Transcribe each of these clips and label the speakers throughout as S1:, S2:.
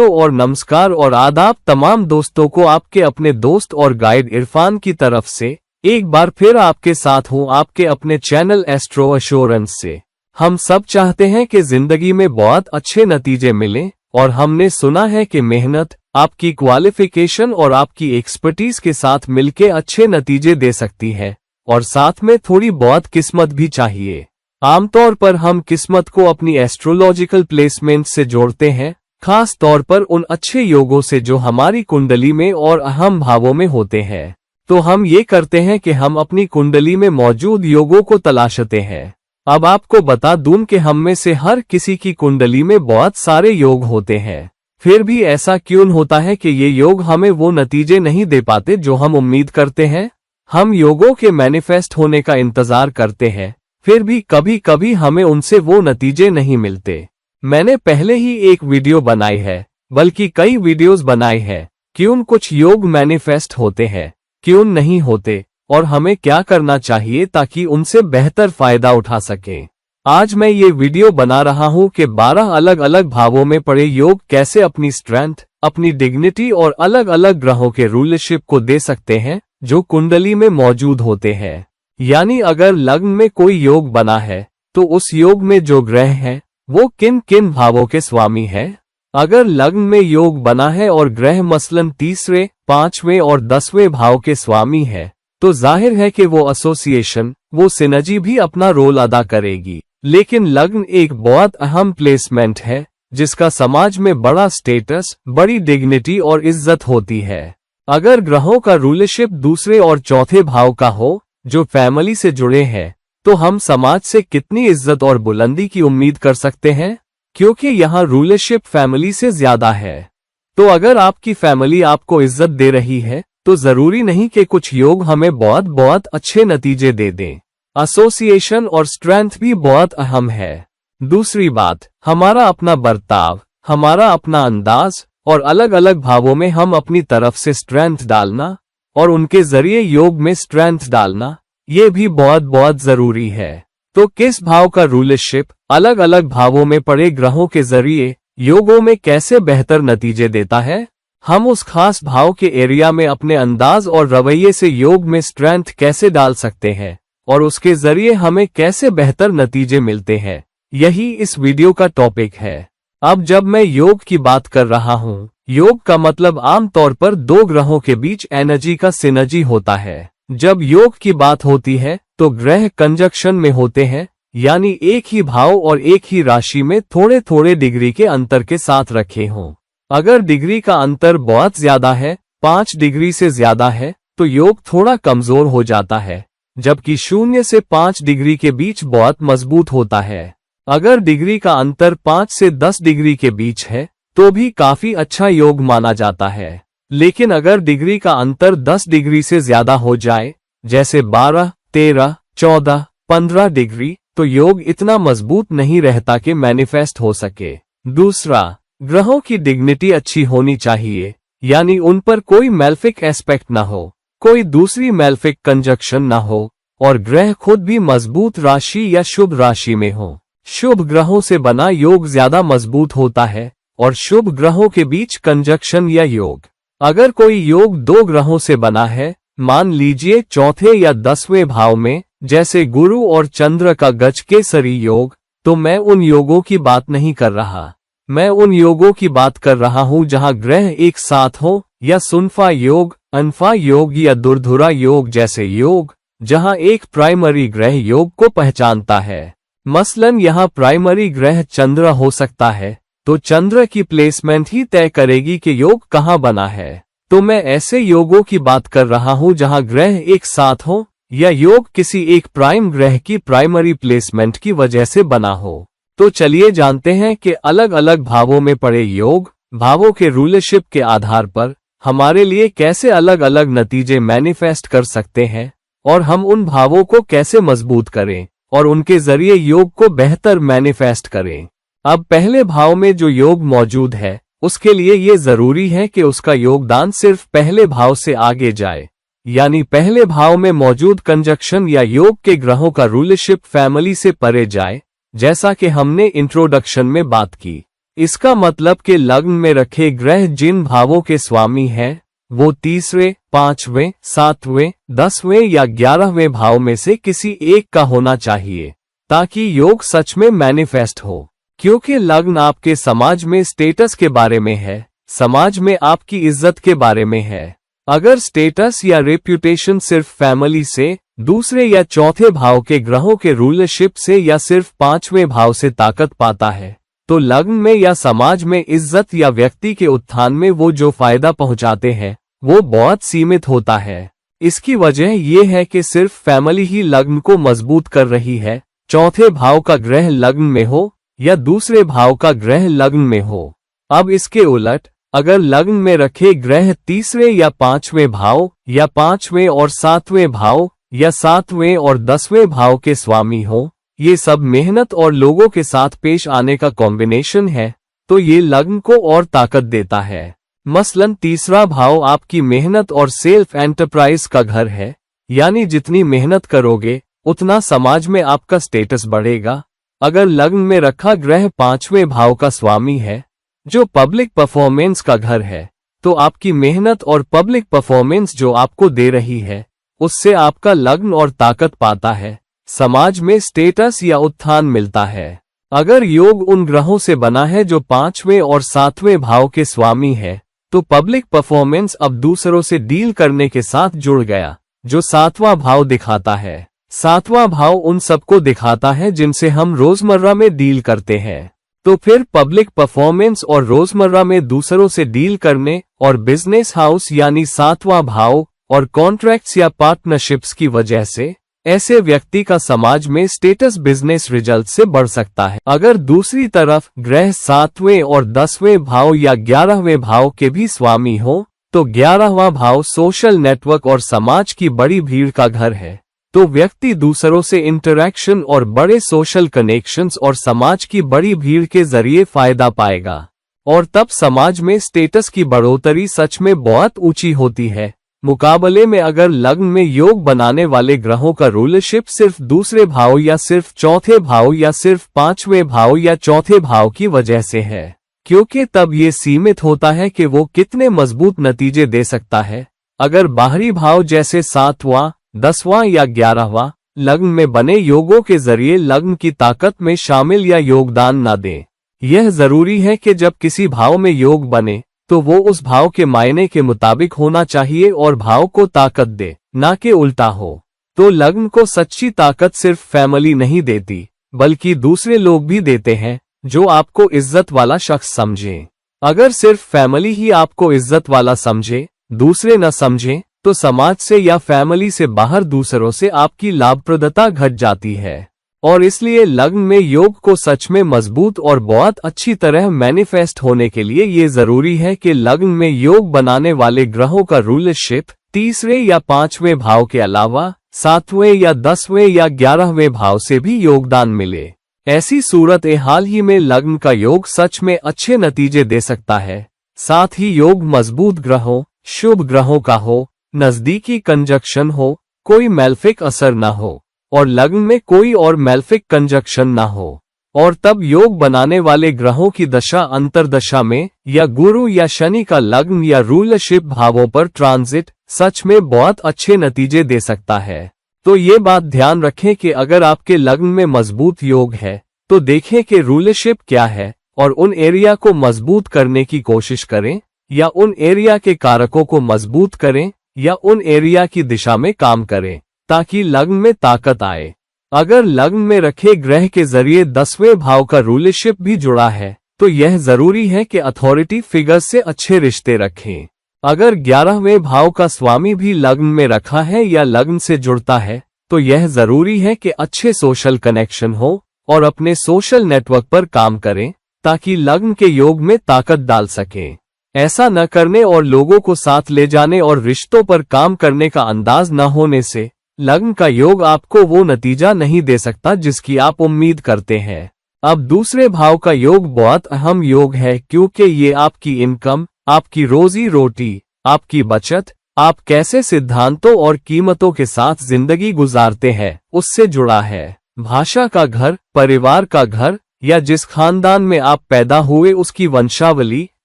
S1: Hello और नमस्कार और आदाब तमाम दोस्तों को। आपके अपने दोस्त और गाइड इरफान की तरफ से एक बार फिर आपके साथ हूँ आपके अपने चैनल एस्ट्रो एश्योरेंस से। हम सब चाहते हैं कि जिंदगी में बहुत अच्छे नतीजे मिलें और हमने सुना है कि मेहनत, आपकी क्वालिफिकेशन और आपकी एक्सपर्टीज के साथ मिलके अच्छे नतीजे दे सकती है और साथ में थोड़ी बहुत किस्मत भी चाहिए। आमतौर पर हम किस्मत को अपनी एस्ट्रोलॉजिकल प्लेसमेंट से जोड़ते हैं, खास तौर पर उन अच्छे योगों से जो हमारी कुंडली में और अहम भावों में होते हैं। तो हम ये करते हैं कि हम अपनी कुंडली में मौजूद योगों को तलाशते हैं। अब आपको बता दूं कि हम में से हर किसी की कुंडली में बहुत सारे योग होते हैं, फिर भी ऐसा क्यों होता है कि ये योग हमें वो नतीजे नहीं दे पाते जो हम उम्मीद करते हैं। हम योगों के मैनिफेस्ट होने का इंतजार करते हैं, फिर भी कभी कभी हमें उनसे वो नतीजे नहीं मिलते। मैंने पहले ही एक वीडियो बनाई है, बल्कि कई वीडियोस बनाई है, क्यों कुछ योग मैनिफेस्ट होते हैं, क्यों नहीं होते और हमें क्या करना चाहिए ताकि उनसे बेहतर फायदा उठा सकें। आज मैं ये वीडियो बना रहा हूँ कि 12 अलग अलग भावों में पड़े योग कैसे अपनी स्ट्रेंथ, अपनी डिग्निटी और अलग अलग ग्रहों के रूलरशिप को दे सकते हैं जो कुंडली में मौजूद होते हैं। यानी अगर लग्न में कोई योग बना है तो उस योग में जो ग्रह हैं वो किन किन भावों के स्वामी है। अगर लग्न में योग बना है और ग्रह मसलन तीसरे, 5वें और 10वें भाव के स्वामी है तो जाहिर है कि वो एसोसिएशन, वो सिनर्जी भी अपना रोल अदा करेगी। लेकिन लग्न एक बहुत अहम प्लेसमेंट है जिसका समाज में बड़ा स्टेटस, बड़ी डिग्निटी और इज्जत होती है। अगर ग्रहों का रूलरशिप दूसरे और चौथे भाव का हो जो फैमिली से जुड़े हैं तो हम समाज से कितनी इज्जत और बुलंदी की उम्मीद कर सकते हैं, क्योंकि यहाँ रूलरशिप फैमिली से ज्यादा है। तो अगर आपकी फैमिली आपको इज्जत दे रही है तो जरूरी नहीं कि कुछ योग हमें बहुत बहुत अच्छे नतीजे दे दें। एसोसिएशन और स्ट्रेंथ भी बहुत अहम है। दूसरी बात, हमारा अपना बर्ताव, हमारा अपना अंदाज और अलग अलग भावों में हम अपनी तरफ से स्ट्रेंथ डालना और उनके जरिए योग में स्ट्रेंथ डालना, ये भी बहुत बहुत जरूरी है। तो किस भाव का रूलरशिप अलग अलग भावों में पड़े ग्रहों के जरिए योगों में कैसे बेहतर नतीजे देता है, हम उस खास भाव के एरिया में अपने अंदाज और रवैये से योग में स्ट्रेंथ कैसे डाल सकते हैं और उसके जरिए हमें कैसे बेहतर नतीजे मिलते हैं, यही इस वीडियो का टॉपिक है। अब जब मैं योग की बात कर रहा हूँ, योग का मतलब आमतौर पर दो ग्रहों के बीच एनर्जी का सिनर्जी होता है। जब योग की बात होती है तो ग्रह कंजक्शन में होते हैं, यानी एक ही भाव और एक ही राशि में थोड़े थोड़े डिग्री के अंतर के साथ रखे हों। अगर डिग्री का अंतर बहुत ज्यादा है, 5 डिग्री से ज्यादा है, तो योग थोड़ा कमजोर हो जाता है, जबकि 0 से 5 डिग्री के बीच बहुत मजबूत होता है। अगर डिग्री का अंतर 5 से 10 डिग्री के बीच है तो भी काफी अच्छा योग माना जाता है। लेकिन अगर डिग्री का अंतर 10 डिग्री से ज्यादा हो जाए, जैसे 12, 13, 14, 15 डिग्री, तो योग इतना मजबूत नहीं रहता कि मैनिफेस्ट हो सके। दूसरा, ग्रहों की डिग्निटी अच्छी होनी चाहिए, यानी उन पर कोई मैल्फिक एस्पेक्ट ना हो, कोई दूसरी मैल्फिक कंजक्शन ना हो और ग्रह खुद भी मजबूत राशि या शुभ राशि में हो। शुभ ग्रहों से बना योग ज्यादा मजबूत होता है और शुभ ग्रहों के बीच कंजक्शन या योग, अगर कोई योग 2 ग्रहों से बना है, मान लीजिए चौथे या 10वें भाव में, जैसे गुरु और चंद्र का गजकेसरी योग, तो मैं उन योगों की बात नहीं कर रहा। मैं उन योगों की बात कर रहा हूं जहां ग्रह एक साथ हो, या सुनफा योग, अनफा योग या दुर्धुरा योग जैसे योग, जहां एक प्राइमरी ग्रह योग को पहचानता है। मसलन यहाँ प्राइमरी ग्रह चंद्र हो सकता है, तो चंद्र की प्लेसमेंट ही तय करेगी कि योग कहाँ बना है। तो मैं ऐसे योगों की बात कर रहा हूँ जहाँ ग्रह एक साथ हो या योग किसी एक प्राइम ग्रह की प्राइमरी प्लेसमेंट की वजह से बना हो। तो चलिए जानते हैं कि अलग अलग भावों में पड़े योग, भावों के रूलरशिप के आधार पर हमारे लिए कैसे अलग अलग नतीजे मैनिफेस्ट कर सकते हैं और हम उन भावों को कैसे मजबूत करें और उनके जरिए योग को बेहतर मैनिफेस्ट करें। अब पहले भाव में जो योग मौजूद है उसके लिए ये जरूरी है कि उसका योगदान सिर्फ पहले भाव से आगे जाए, यानी पहले भाव में मौजूद कंजक्शन या योग के ग्रहों का रूलरशिप फैमिली से परे जाए, जैसा कि हमने इंट्रोडक्शन में बात की। इसका मतलब कि लग्न में रखे ग्रह जिन भावों के स्वामी हैं, वो तीसरे, पांचवें, सातवें, 10वें या 11वें भाव में से किसी एक का होना चाहिए, ताकि योग सच में मैनिफेस्ट हो। क्योंकि लग्न आपके समाज में स्टेटस के बारे में है, समाज में आपकी इज्जत के बारे में है। अगर स्टेटस या रेप्यूटेशन सिर्फ फैमिली से, दूसरे या चौथे भाव के ग्रहों के रूलरशिप से या सिर्फ 5वें भाव से ताकत पाता है, तो लग्न में या समाज में इज्जत या व्यक्ति के उत्थान में वो जो फायदा पहुंचाते हैं वो बहुत सीमित होता है। इसकी वजह ये है कि सिर्फ फैमिली ही लग्न को मजबूत कर रही है, चौथे भाव का ग्रह लग्न में हो या दूसरे भाव का ग्रह लग्न में हो। अब इसके उलट अगर लग्न में रखे ग्रह तीसरे या 5वें भाव या 5वें और 7वें भाव या 7वें और 10वें भाव के स्वामी हो, ये सब मेहनत और लोगों के साथ पेश आने का कॉम्बिनेशन है, तो ये लग्न को और ताकत देता है। मसलन तीसरा भाव आपकी मेहनत और सेल्फ एंटरप्राइज का घर है, यानी जितनी मेहनत करोगे उतना समाज में आपका स्टेटस बढ़ेगा। अगर लग्न में रखा ग्रह 5वें भाव का स्वामी है, जो पब्लिक परफॉर्मेंस का घर है, तो आपकी मेहनत और पब्लिक परफॉर्मेंस जो आपको दे रही है, उससे आपका लग्न और ताकत पाता है, समाज में स्टेटस या उत्थान मिलता है। अगर योग उन ग्रहों से बना है जो 5वें और 7वें भाव के स्वामी है, तो पब्लिक परफॉर्मेंस अब दूसरों से डील करने के साथ जुड़ गया, जो 7वां भाव दिखाता है। 7वां भाव उन सबको दिखाता है जिनसे हम रोजमर्रा में डील करते हैं। तो फिर पब्लिक परफॉर्मेंस और रोजमर्रा में दूसरों से डील करने और बिजनेस हाउस यानी 7वां भाव और कॉन्ट्रैक्ट्स या पार्टनरशिप्स की वजह से ऐसे व्यक्ति का समाज में स्टेटस बिजनेस रिजल्ट से बढ़ सकता है। अगर दूसरी तरफ ग्रह 7वें और 10वें भाव या 11वें भाव के भी स्वामी हो, तो 11वां भाव सोशल नेटवर्क और समाज की बड़ी भीड़ का घर है, तो व्यक्ति दूसरों से इंटरैक्शन और बड़े सोशल कनेक्शंस और समाज की बड़ी भीड़ के जरिए फायदा पाएगा, और तब समाज में स्टेटस की बढ़ोतरी सच में बहुत ऊंची होती है। मुकाबले में अगर लग्न में योग बनाने वाले ग्रहों का रूलरशिप सिर्फ दूसरे भाव या सिर्फ चौथे भाव या सिर्फ 5वें भाव या चौथे भाव की वजह से है, क्योंकि तब ये सीमित होता है कि वो कितने मजबूत नतीजे दे सकता है। अगर बाहरी भाव जैसे 7वां, 10वां या 11वां लग्न में बने योगों के जरिए लग्न की ताकत में शामिल या योगदान न दे। यह जरूरी है कि जब किसी भाव में योग बने तो वो उस भाव के मायने के मुताबिक होना चाहिए और भाव को ताकत दे, ना कि उल्टा हो। तो लग्न को सच्ची ताकत सिर्फ फैमिली नहीं देती, बल्कि दूसरे लोग भी देते हैं जो आपको इज्जत वाला शख्स समझे। अगर सिर्फ फैमिली ही आपको इज्जत वाला समझे, दूसरे न समझे, तो समाज से या फैमिली से बाहर दूसरों से आपकी लाभप्रदता घट जाती है। और इसलिए लग्न में योग को सच में मजबूत और बहुत अच्छी तरह मैनिफेस्ट होने के लिए ये जरूरी है कि लग्न में योग बनाने वाले ग्रहों का रूलरशिप तीसरे या 5वें भाव के अलावा 7वें या 10वें या 11वें भाव से भी योगदान मिले। ऐसी सूरत हाल ही में लग्न का योग सच में अच्छे नतीजे दे सकता है। साथ ही योग मजबूत ग्रहों, शुभ ग्रहों का हो, नजदीकी कंजक्शन हो, कोई मैल्फिक असर न हो और लग्न में कोई और मैल्फिक कंजक्शन न हो, और तब योग बनाने वाले ग्रहों की दशा अंतरदशा में या गुरु या शनि का लग्न या रूलरशिप भावों पर ट्रांजिट सच में बहुत अच्छे नतीजे दे सकता है। तो ये बात ध्यान रखें कि अगर आपके लग्न में मजबूत योग है तो देखें कि रूलरशिप क्या है और उन एरिया को मजबूत करने की कोशिश करें, या उन एरिया के कारकों को मजबूत करें, या उन एरिया की दिशा में काम करें ताकि लग्न में ताकत आए। अगर लग्न में रखे ग्रह के जरिए 10वें भाव का रूलरशिप भी जुड़ा है तो यह जरूरी है कि अथॉरिटी फिगर से अच्छे रिश्ते रखें। अगर 11वें भाव का स्वामी भी लग्न में रखा है या लग्न से जुड़ता है तो यह जरूरी है कि अच्छे सोशल कनेक्शन हो और अपने सोशल नेटवर्क पर काम करें ताकि लग्न के योग में ताकत डाल सकें। ऐसा न करने और लोगों को साथ ले जाने और रिश्तों पर काम करने का अंदाज न होने से लग्न का योग आपको वो नतीजा नहीं दे सकता जिसकी आप उम्मीद करते हैं। अब दूसरे भाव का योग बहुत अहम योग है क्योंकि ये आपकी इनकम, आपकी रोजी रोटी, आपकी बचत, आप कैसे सिद्धांतों और कीमतों के साथ जिंदगी गुजारते हैं उससे जुड़ा है। भाषा का घर, परिवार का घर या जिस खानदान में आप पैदा हुए उसकी वंशावली,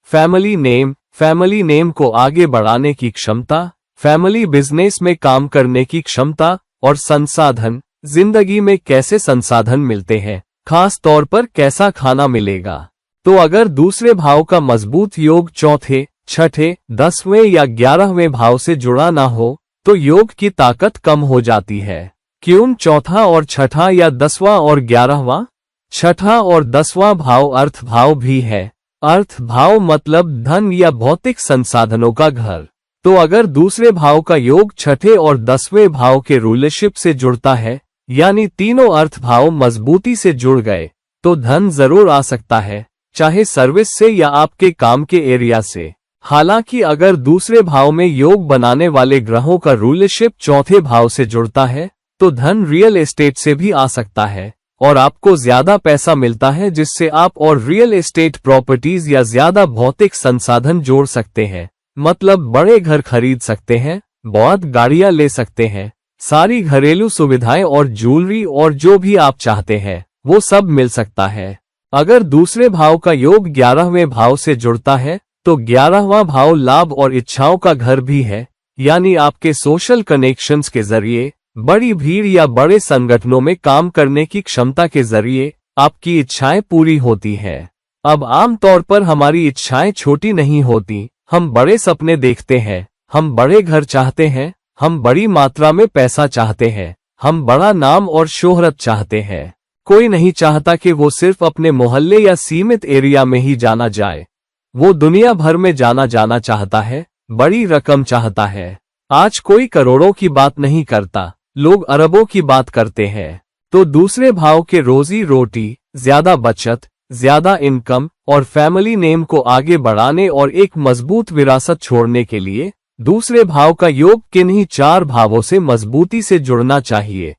S1: फैमिली नेम को आगे बढ़ाने की क्षमता, फैमिली बिजनेस में काम करने की क्षमता और संसाधन, जिंदगी में कैसे संसाधन मिलते हैं, खास तौर पर कैसा खाना मिलेगा। तो अगर दूसरे भाव का मजबूत योग चौथे, छठे, 10वें या 11वें भाव से जुड़ा ना हो तो योग की ताकत कम हो जाती है। क्यों चौथा और छठा या 10वां और 11वां? छठा और 10वां भाव अर्थ भाव भी है। अर्थ भाव मतलब धन या भौतिक संसाधनों का घर। तो अगर दूसरे भाव का योग छठे और 10वें भाव के रूलरशिप से जुड़ता है, यानी तीनों अर्थ भाव मजबूती से जुड़ गए, तो धन जरूर आ सकता है, चाहे सर्विस से या आपके काम के एरिया से। हालांकि अगर दूसरे भाव में योग बनाने वाले ग्रहों का रूलरशिप चौथे भाव से जुड़ता है, तो धन रियल एस्टेट से भी आ सकता है और आपको ज्यादा पैसा मिलता है, जिससे आप और रियल एस्टेट प्रॉपर्टीज या ज्यादा भौतिक संसाधन जोड़ सकते हैं। मतलब बड़े घर खरीद सकते हैं, बहुत गाड़ियां ले सकते हैं, सारी घरेलू सुविधाएं और ज्वेलरी और जो भी आप चाहते हैं वो सब मिल सकता है। अगर दूसरे भाव का योग 11वें भाव से जुड़ता है, तो 11वां भाव लाभ और इच्छाओं का घर भी है, यानी आपके सोशल कनेक्शंस के जरिए, बड़ी भीड़ या बड़े संगठनों में काम करने की क्षमता के जरिए आपकी इच्छाएं पूरी होती है। अब आमतौर पर हमारी इच्छाएं छोटी नहीं होती, हम बड़े सपने देखते हैं, हम बड़े घर चाहते हैं, हम बड़ी मात्रा में पैसा चाहते हैं, हम बड़ा नाम और शोहरत चाहते हैं। कोई नहीं चाहता कि वो सिर्फ अपने मोहल्ले या सीमित एरिया में ही जाना जाए, वो दुनिया भर में जाना चाहता है, बड़ी रकम चाहता है। आज कोई करोड़ों की बात नहीं करता, लोग अरबों की बात करते हैं। तो दूसरे भाव के रोजी रोटी, ज्यादा बचत, ज्यादा इनकम और फैमिली नेम को आगे बढ़ाने और एक मजबूत विरासत छोड़ने के लिए दूसरे भाव का योग किन्हीं 4 भावों से मजबूती से जुड़ना चाहिए।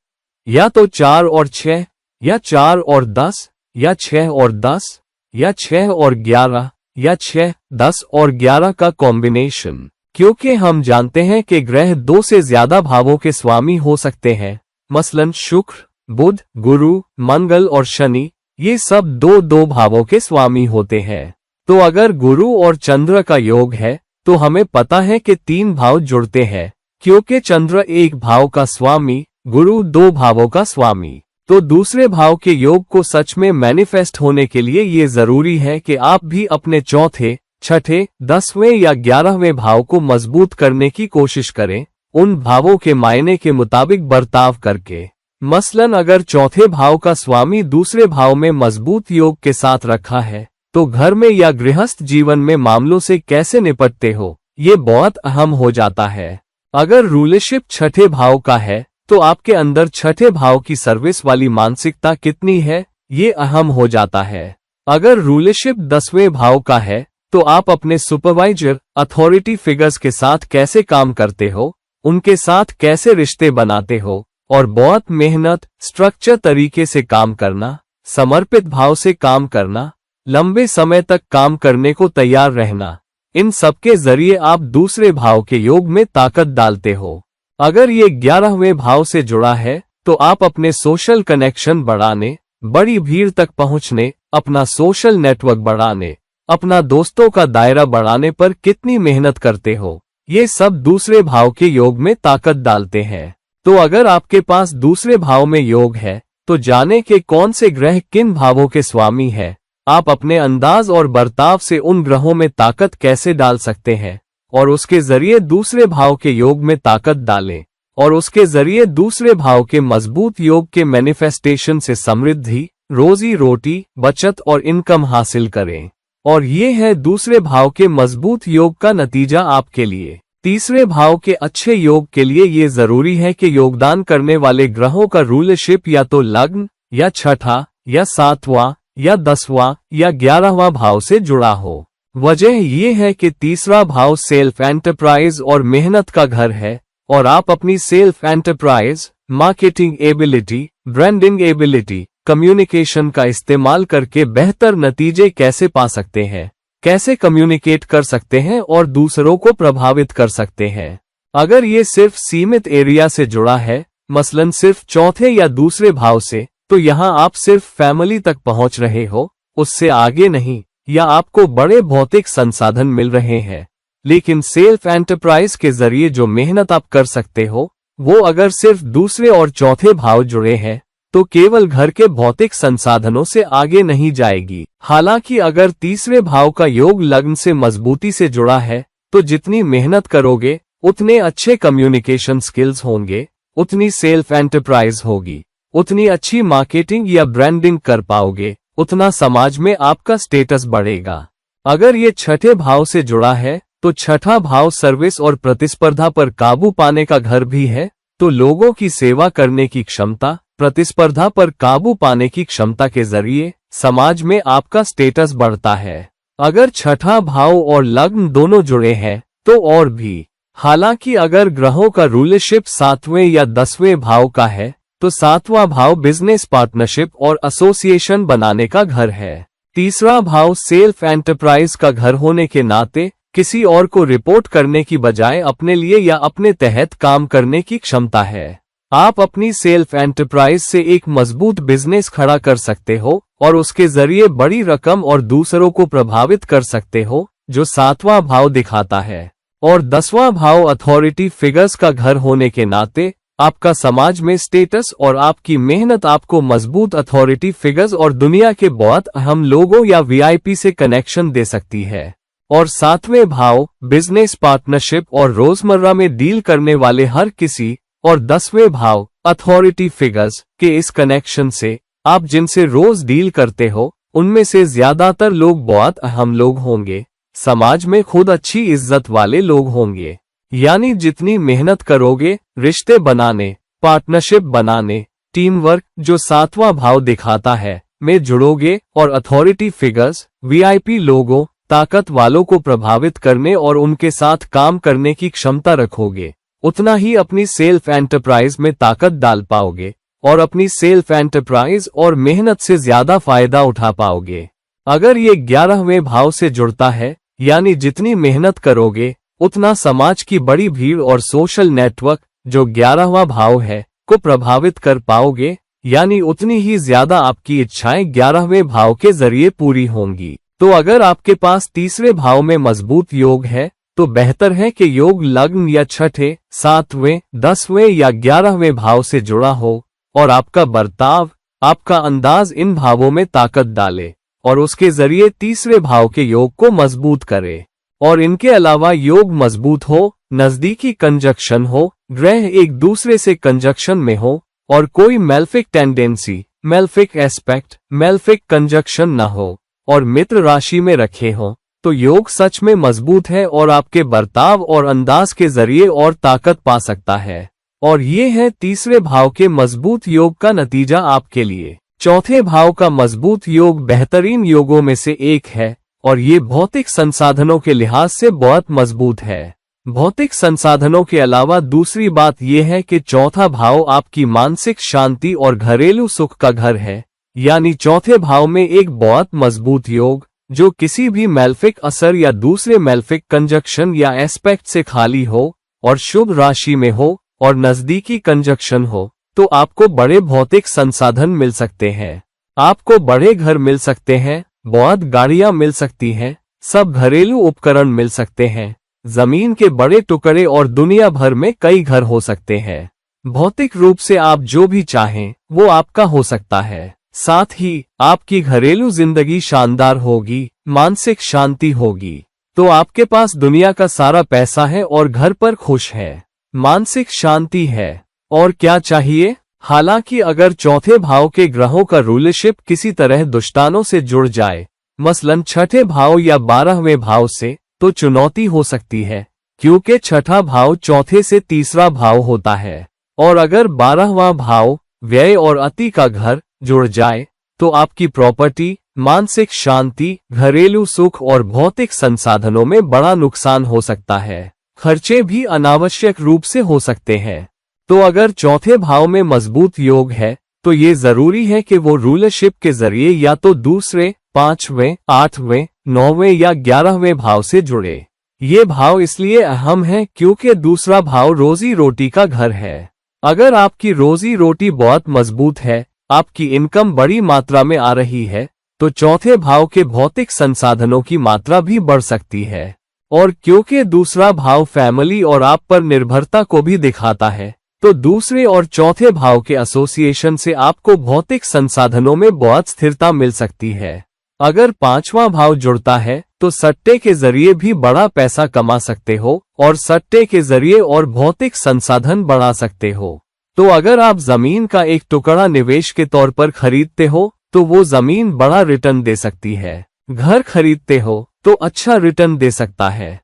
S1: या तो 4 और 6, या 4 और 10, या 6 और 10, या 6 और 11, या 6, 10 और 11 का कॉम्बिनेशन। क्योंकि हम जानते हैं कि ग्रह 2 से ज्यादा भावों के स्वामी हो सकते हैं, मसलन शुक्र, बुध, गुरु, मंगल और शनि, ये सब 2 भावों के स्वामी होते हैं। तो अगर गुरु और चंद्र का योग है, तो हमें पता है कि 3 भाव जुड़ते हैं, क्योंकि चंद्र 1 भाव का स्वामी, गुरु 2 भावों का स्वामी। तो दूसरे भाव के योग को सच में मैनिफेस्ट होने के लिए ये जरूरी है कि आप भी अपने चौथे, छठे, 10वें या 11वें भाव को मजबूत करने की कोशिश करें, उन भावों के मायने के मुताबिक बर्ताव करके। मसलन अगर चौथे भाव का स्वामी दूसरे भाव में मजबूत योग के साथ रखा है, तो घर में या गृहस्थ जीवन में मामलों से कैसे निपटते हो, ये बहुत अहम हो जाता है। अगर रूलरशिप छठे भाव का है, तो आपके अंदर छठे भाव की सर्विस वाली मानसिकता कितनी है, ये अहम हो जाता है। अगर रूलरशिप 10वें भाव का है, तो आप अपने सुपरवाइजर, अथॉरिटी फिगर्स के साथ कैसे काम करते हो, उनके साथ कैसे रिश्ते बनाते हो, और बहुत मेहनत, स्ट्रक्चर तरीके से काम करना, समर्पित भाव से काम करना, लंबे समय तक काम करने को तैयार रहना, इन सब के जरिए आप दूसरे भाव के योग में ताकत डालते हो। अगर ये 11वें भाव से जुड़ा है, तो आप अपने सोशल कनेक्शन बढ़ाने, बड़ी भीड़ तक पहुंचने, अपना सोशल नेटवर्क बढ़ाने, अपना दोस्तों का दायरा बढ़ाने पर कितनी मेहनत करते हो, ये सब दूसरे भाव के योग में ताकत डालते हैं। तो अगर आपके पास दूसरे भाव में योग है, तो जाने के कौन से ग्रह किन भावों के स्वामी है, आप अपने अंदाज और बर्ताव से उन ग्रहों में ताकत कैसे डाल सकते हैं, और उसके जरिए दूसरे भाव के योग में ताकत डालें, और उसके जरिए दूसरे भाव के मजबूत योग के मैनिफेस्टेशन से समृद्धि, रोजी रोटी, बचत और इनकम हासिल करें। और ये है दूसरे भाव के मजबूत योग का नतीजा आपके लिए। तीसरे भाव के अच्छे योग के लिए ये जरूरी है कि योगदान करने वाले ग्रहों का रूलरशिप या तो लग्न, या छठा, या 7वां, या 10वां, या 11वां भाव से जुड़ा हो। वजह ये है कि तीसरा भाव सेल्फ एंटरप्राइज और मेहनत का घर है, और आप अपनी self enterprise, marketing ability, branding ability, communication का इस्तेमाल करके बेहतर नतीजे कैसे पा सकते हैं, कैसे कम्युनिकेट कर सकते हैं और दूसरों को प्रभावित कर सकते हैं। अगर ये सिर्फ सीमित एरिया से जुड़ा है, मसलन सिर्फ चौथे या दूसरे भाव से, तो यहाँ आप सिर्फ फैमिली तक पहुंच रहे हो, उससे आगे नहीं, या आपको बड़े भौतिक संसाधन मिल रहे हैं। लेकिन सेल्फ एंटरप्राइज के जरिए जो मेहनत आप कर सकते हो, वो अगर सिर्फ दूसरे और चौथे भाव जुड़े हैं तो केवल घर के भौतिक संसाधनों से आगे नहीं जाएगी। हालांकि अगर तीसरे भाव का योग लग्न से मजबूती से जुड़ा है तो जितनी मेहनत करोगे उतने अच्छे कम्युनिकेशन स्किल्स होंगे, उतनी सेल्फ एंटरप्राइज होगी, उतनी अच्छी मार्केटिंग या ब्रांडिंग कर पाओगे, उतना समाज में आपका स्टेटस बढ़ेगा। अगर ये छठे भाव से जुड़ा है तो छठा भाव सर्विस और प्रतिस्पर्धा पर काबू पाने का घर भी है, तो लोगों की सेवा करने की क्षमता, प्रतिस्पर्धा पर काबू पाने की क्षमता के जरिए समाज में आपका स्टेटस बढ़ता है। अगर छठा भाव और लग्न दोनों जुड़े हैं तो और भी। हालांकि अगर ग्रहों का रूलरशिप 7वें या 10वें भाव का है तो 7वां भाव बिजनेस पार्टनरशिप और एसोसिएशन बनाने का घर है। तीसरा भाव सेल्फ एंटरप्राइज का घर होने के नाते किसी और को रिपोर्ट करने की बजाय अपने लिए या अपने तहत काम करने की क्षमता है। आप अपनी सेल्फ एंटरप्राइज से एक मजबूत बिजनेस खड़ा कर सकते हो और उसके जरिए बड़ी रकम और दूसरों को प्रभावित कर सकते हो, जो 7वां भाव दिखाता है। और 10वां भाव अथॉरिटी फिगर्स का घर होने के नाते आपका समाज में स्टेटस और आपकी मेहनत आपको मजबूत अथॉरिटी फिगर्स और दुनिया के बहुत अहम लोगों या वीआईपी से कनेक्शन दे सकती है। और 7वें भाव बिजनेस पार्टनरशिप और रोजमर्रा में डील करने वाले हर किसी, और 10वें भाव अथॉरिटी फिगर्स के इस कनेक्शन से आप जिनसे रोज डील करते हो उनमें से ज्यादातर लोग बहुत अहम लोग होंगे, समाज में खुद अच्छी इज्जत वाले लोग होंगे। यानी जितनी मेहनत करोगे रिश्ते बनाने, पार्टनरशिप बनाने, टीम वर्क जो 7वां भाव दिखाता है में जुड़ोगे और अथॉरिटी फिगर्स, वीआईपी लोगों, ताकत वालों को प्रभावित करने और उनके साथ काम करने की क्षमता रखोगे, उतना ही अपनी सेल्फ एंटरप्राइज में ताकत डाल पाओगे और अपनी सेल्फ एंटरप्राइज और मेहनत से ज्यादा फायदा उठा पाओगे। अगर ये 11वें भाव से जुड़ता है, यानी जितनी मेहनत करोगे उतना समाज की बड़ी भीड़ और सोशल नेटवर्क जो 11वां भाव है को प्रभावित कर पाओगे, यानी उतनी ही ज्यादा आपकी इच्छाएं 11वें भाव के जरिए पूरी होंगी। तो अगर आपके पास तीसरे भाव में मजबूत योग है तो बेहतर है कि योग लग्न या छठे, 7वें, 10वें या 11वें भाव से जुड़ा हो और आपका बर्ताव, आपका अंदाज इन भावों में ताकत डाले और उसके जरिए तीसरे भाव के योग को मजबूत करे। और इनके अलावा योग मजबूत हो, नजदीकी कंजक्शन हो, ग्रह एक दूसरे से कंजक्शन में हो और कोई मेल्फिक टेंडेंसी, मेल्फिक एस्पेक्ट, मेल्फिक कंजक्शन न हो और मित्र राशि में रखे हो, तो योग सच में मजबूत है और आपके बर्ताव और अंदाज के जरिए और ताकत पा सकता है। और ये है तीसरे भाव के मजबूत योग का नतीजा आपके लिए। चौथे भाव का मजबूत योग बेहतरीन योगों में से एक है और ये भौतिक संसाधनों के लिहाज से बहुत मजबूत है। भौतिक संसाधनों के अलावा दूसरी बात यह है कि चौथा भाव आपकी मानसिक शांति और घरेलू सुख का घर है, यानी चौथे भाव में एक बहुत मजबूत योग जो किसी भी मेल्फिक असर या दूसरे मेल्फिक कंजक्शन या एस्पेक्ट से खाली हो और शुभ राशि में हो और नजदीकी कंजक्शन हो, तो आपको बड़े भौतिक संसाधन मिल सकते हैं। आपको बड़े घर मिल सकते हैं, बहुत गाड़ियां मिल सकती हैं, सब घरेलू उपकरण मिल सकते हैं, जमीन के बड़े टुकड़े और दुनिया भर में कई घर हो सकते हैं। भौतिक रूप से आप जो भी चाहें वो आपका हो सकता है। साथ ही आपकी घरेलू जिंदगी शानदार होगी, मानसिक शांति होगी। तो आपके पास दुनिया का सारा पैसा है और घर पर खुश है, मानसिक शांति है, और क्या चाहिए। हालांकि अगर चौथे भाव के ग्रहों का रूलरशिप किसी तरह दुष्टानों से जुड़ जाए, मसलन छठे भाव या 12वें भाव से, तो चुनौती हो सकती है, क्योंकि छठा भाव चौथे से तीसरा भाव होता है। और अगर 12वां भाव व्यय और अति का घर जुड़ जाए तो आपकी प्रॉपर्टी, मानसिक शांति, घरेलू सुख और भौतिक संसाधनों में बड़ा नुकसान हो सकता है। खर्चे भी अनावश्यक रूप से हो सकते हैं। तो अगर चौथे भाव में मजबूत योग है तो ये जरूरी है कि वो रूलरशिप के जरिए या तो दूसरे, 5वें, 8वें, 9वें या 11वें भाव से जुड़े। ये भाव इसलिए अहम है क्योंकि दूसरा भाव रोजी रोटी का घर है। अगर आपकी रोजी रोटी बहुत मजबूत है, आपकी इनकम बड़ी मात्रा में आ रही है तो चौथे भाव के भौतिक संसाधनों की मात्रा भी बढ़ सकती है। और क्योंकि दूसरा भाव फैमिली और आप पर निर्भरता को भी दिखाता है तो दूसरे और चौथे भाव के एसोसिएशन से आपको भौतिक संसाधनों में बहुत स्थिरता मिल सकती है। अगर पांचवा भाव जुड़ता है तो सट्टे के जरिए भी बड़ा पैसा कमा सकते हो और सट्टे के जरिए और भौतिक संसाधन बढ़ा सकते हो। तो अगर आप जमीन का एक टुकड़ा निवेश के तौर पर खरीदते हो तो वो जमीन बड़ा रिटर्न दे सकती है। घर खरीदते हो तो अच्छा रिटर्न दे सकता है।